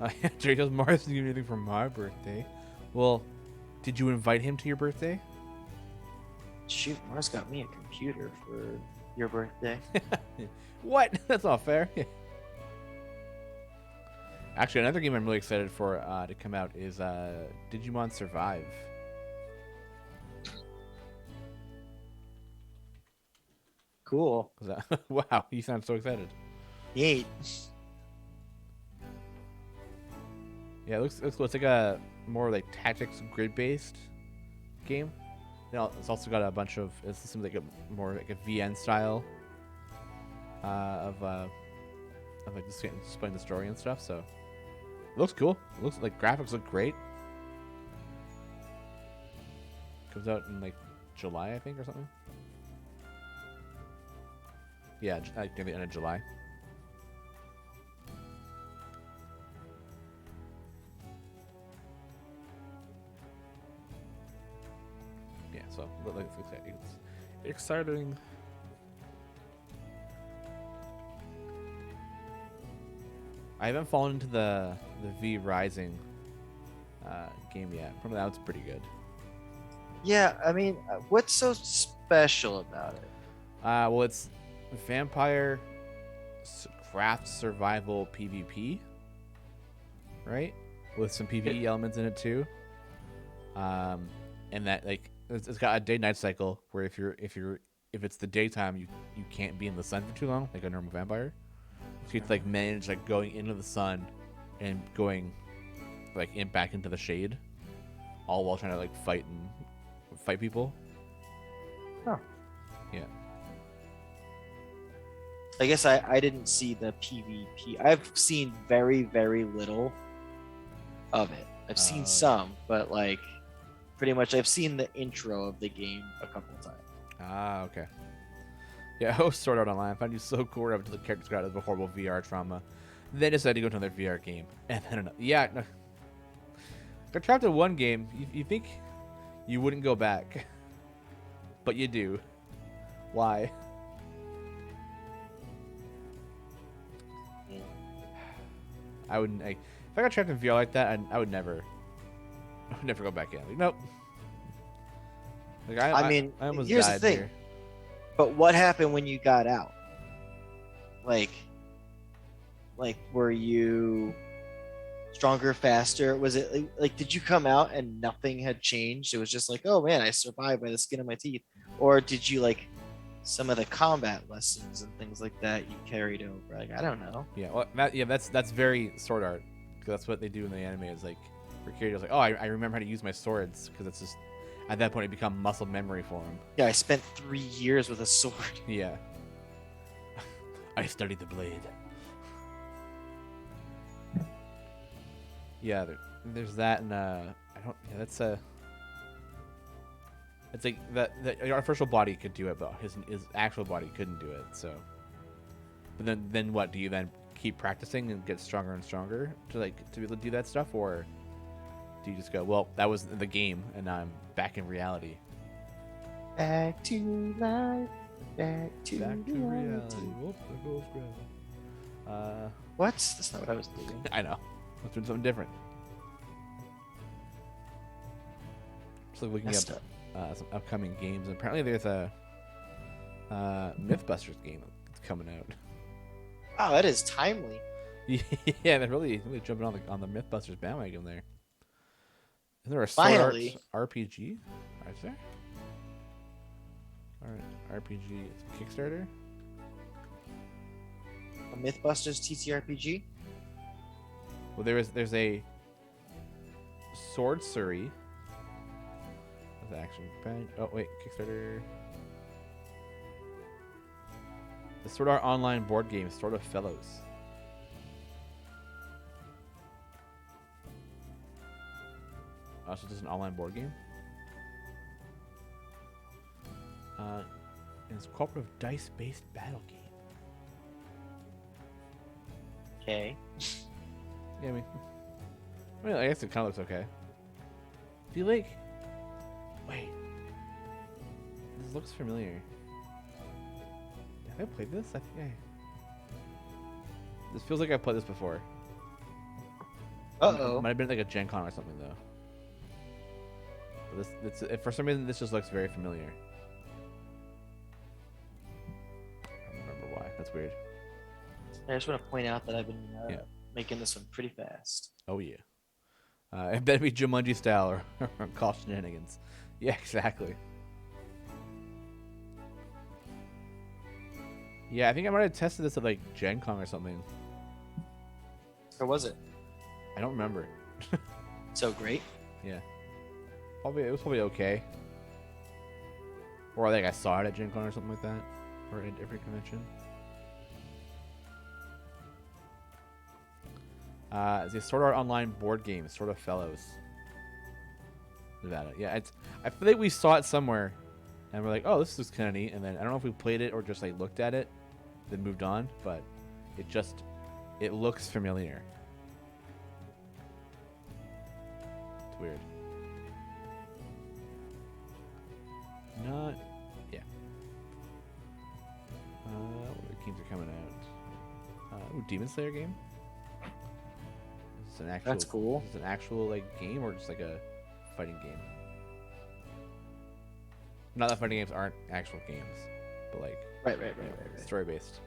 Yeah. Jerry goes, Mars didn't give me anything for my birthday. Well, did you invite him to your birthday? Shoot, Mars got me a computer for your birthday. What? That's not fair. Actually, another game I'm really excited for to come out is Digimon Survive. Cool. Wow, you sound so excited. Neat. Yeah, it looks cool. It's like a more like tactics grid-based game. It's also got a bunch of. It seems like a more like a VN style of like displaying the story and stuff. So it looks cool. It looks like graphics look great. Comes out in like July, I think, or something. Yeah, I think the end of July. Yeah, so it's exciting. It's exciting. I haven't fallen into the V Rising game yet. Probably that was pretty good. Yeah, I mean, what's so special about it? Well, it's vampire craft survival PvP, right? With some PvE elements in it too. And that like it's got a day-night cycle where if it's the daytime, you can't be in the sun for too long like a normal vampire. So you have to like manage like going into the sun and going like back into the shade, all while trying to like fight people. Huh. Yeah. I guess I didn't see the PvP. I've seen very, very little of it. I've seen some, but like pretty much I've seen the intro of the game a couple of times. Ah, okay. Yeah, I was Sword Art Online. I found you so cool up until the characters got a horrible VR trauma. Then decided to go to another VR game. And then another. Yeah, no. Got trapped in one game. You think you wouldn't go back. But you do. Why? I wouldn't. If I got trapped in VR like that, I would never go back in. Like, nope. Like, I mean, I almost here's died the thing. here. But what happened when you got out? Like were you stronger, faster? Was it like did you come out and nothing had changed? It was just like, oh man, I survived by the skin of my teeth. Or did you like some of the combat lessons and things like that you carried over? Like I don't know. Yeah, well, that's very Sword Art, because that's what they do in the anime. Is like, for Kirito's like, oh, I remember how to use my swords, because it's just at that point it become muscle memory for him. Yeah, I spent 3 years with a sword. Yeah. I studied the blade. Yeah, there's that, and I don't. Yeah, that's a. It's like the artificial body could do it, but his actual body couldn't do it. So, but then what? Do you then keep practicing and get stronger and stronger to be able to do that stuff, or do you just go, well, that was the game, and now I'm back in reality? Back to life. Back to reality. Whoop, there goes gravity. What? That's not what I was doing. I know. Let's do something different. Just like looking Messed up up. some upcoming games. And apparently, there's a MythBusters game that's coming out. Wow, that is timely. Yeah, they're really jumping on the MythBusters bandwagon there. Is there a Finally. Sword Art RPG? Is there? All right, RPG Kickstarter. A MythBusters TTRPG. Well, there's a Sword Surrey. That's action pack. Oh wait, Kickstarter. The Sword Art Online board game, Sword of Fellows. Oh, so just an online board game. And it's a cooperative dice-based battle game. Okay. Yeah, I guess it kind of looks okay. Feel like, wait, this looks familiar. Have I played this? I think this feels like I've played this before. Uh-oh. Might have been like a Gen Con or something though. But for some reason this just looks very familiar. I don't remember why. That's weird. I just want to point out that I've been Yeah. making this one pretty fast. Oh yeah. It better be Jumanji style or cost shenanigans. Yeah, exactly. Yeah, I think I might have tested this at like Gen Con or something. Or was it? I don't remember. So great. Yeah. It was probably okay. Or I think I saw it at Gen Con or something like that. Or at a different convention. It's a Sword Art Online board game, Sword of Fellows. Nevada. Yeah, I feel like we saw it somewhere, and we're like, oh, this is kind of neat. And then I don't know if we played it or just like looked at it, then moved on. But it looks familiar. It's weird. Not, yeah. What other games are coming out? Demon Slayer game. It's an actual. That's cool. Is it an actual like game or just like a fighting game? Not that fighting games aren't actual games, but like Right. story based.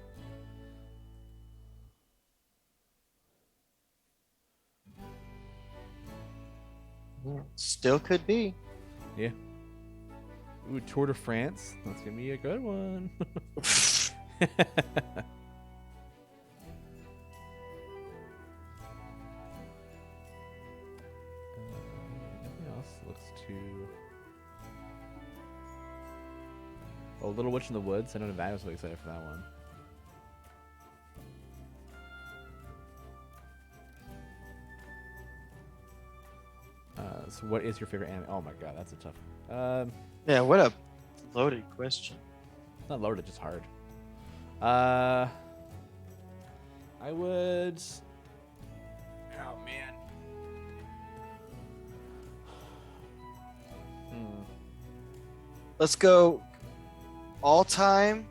Still could be. Yeah. Ooh, Tour de France. That's gonna be a good one. Anything else looks too. Oh, Little Witch in the Woods. I know Nevada was really excited for that one. So what is your favorite anime? Oh my god, that's a tough. Yeah, what a loaded question. Not loaded, just hard. I would. Oh man. Let's go all time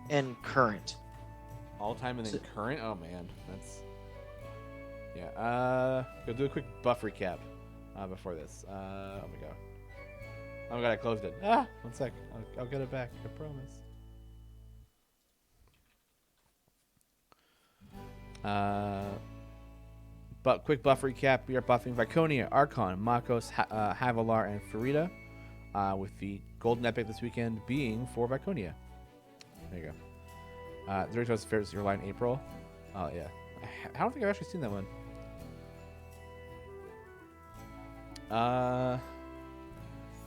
and current. All time and then current. Oh man, that's. Yeah. Go do a quick buff recap before this. Oh my god. Oh my god, I closed it. Ah, 1 sec. I'll get it back. I promise. But quick buff recap. We are buffing Viconia, Archon, Makos, Havilar, and Farida. With the golden epic this weekend being for Viconia. There you go. The Doritos Fairs Your Line April. Oh yeah. I don't think I've actually seen that one.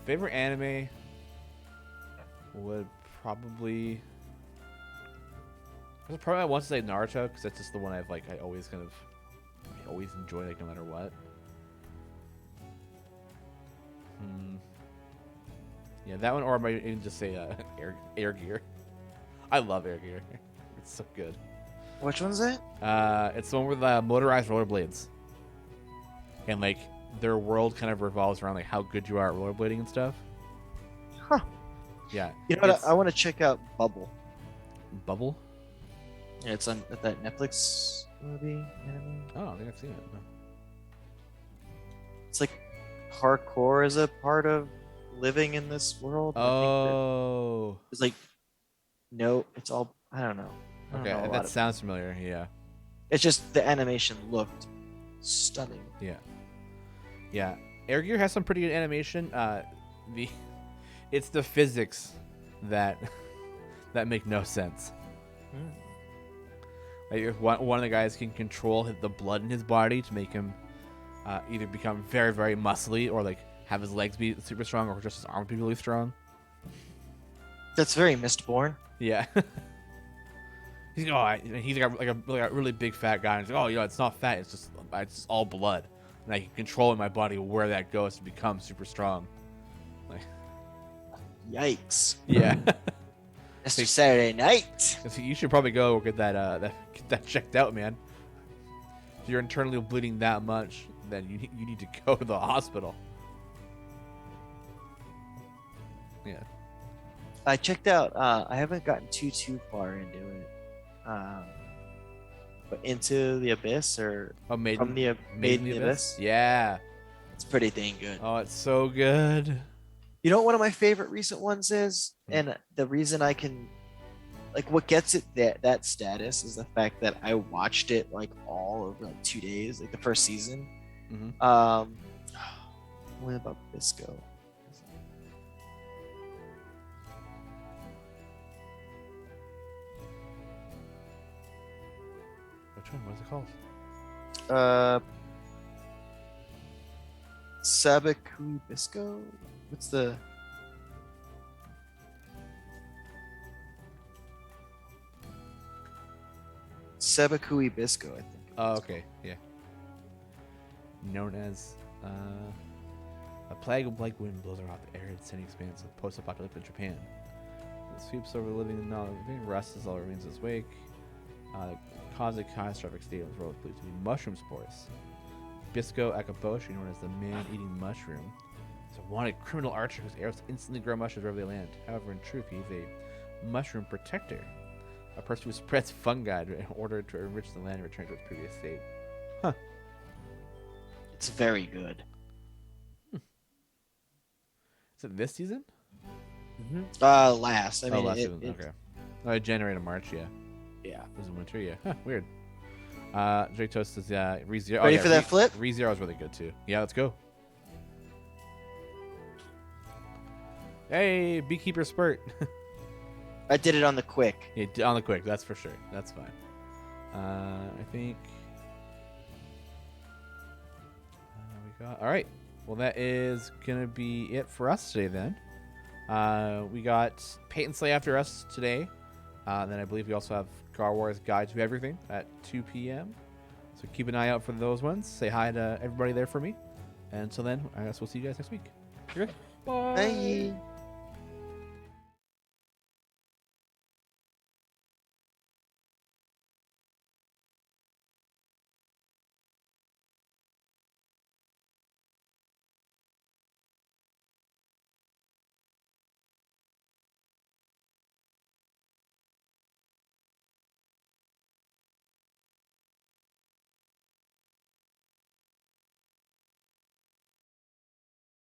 Favorite anime would probably. I want to say Naruto because that's just the one I always always enjoy like no matter what. Yeah, that one, or I might even just say Air Gear. I love Air Gear. It's so good. Which one's that? It's the one with motorized rollerblades, and like their world kind of revolves around like how good you are at rollerblading and stuff. Huh. Yeah. You know what? I want to check out Bubble. Bubble? Yeah, it's on that Netflix movie. Anime. Oh, I think I've seen it. No. It's like parkour is a part of living in this world. Oh. It's like no, it's all I don't know. Okay, that sounds familiar. Yeah. It's just the animation looked stunning. Yeah. Yeah. Air Gear has some pretty good animation. It's the physics that make no sense. Like one of the guys can control the blood in his body to make him either become very, very muscly or like have his legs be super strong or just his arms be really strong. That's very Mistborn. Yeah. He's like a really big fat guy. And he's like, oh, it's not fat. It's just all blood, and I can control in my body where that goes to become super strong. Like, yikes! Yeah. Mr. Saturday Night. You should probably go get that checked out, man. If you're internally bleeding that much, then you need to go to the hospital. Yeah. I checked out. I haven't gotten too far into it. But Into the Abyss or Made in the Abyss. Yeah. It's pretty dang good. Oh, it's so good. You know what one of my favorite recent ones is? And the reason I can like what gets it that status is the fact that I watched it like all over like 2 days, like the first season. What about Bisco? Which one? What is it called? Sabakui Bisco? What's the Sabakui Bisco, I think. Oh, okay. Yeah. Known as a plague-like wind blows around the arid, sunny expanse of post-apocalyptic Japan. It sweeps over the living and rust as all remains in its wake. Causing catastrophic state of the world believed to be mushroom spores. Bisco akaboshi, known as the man-eating mushroom, is a wanted criminal archer whose arrows instantly grow mushrooms wherever they land. However, in truth, he is a mushroom protector, a person who spreads fungi in order to enrich the land and return to its previous state. Huh. It's very good. Is it this season? Last. I mean, last season. Okay. Oh, January to March. Yeah. Yeah. It was in winter. Yeah. Huh, weird. Drake Toast says ReZero. Ready for that flip? ReZero is really good too. Yeah, let's go. Hey, Beekeeper Spurt. I did it on the quick. Yeah, on the quick. That's for sure. That's fine. I think we got. All right. Well, that is gonna be it for us today then. We got Paint and Slay after us today. Then I believe we also have Star Wars Guide to Everything at 2 p.m. So keep an eye out for those ones. Say hi to everybody there for me. And until then, I guess we'll see you guys next week. Bye.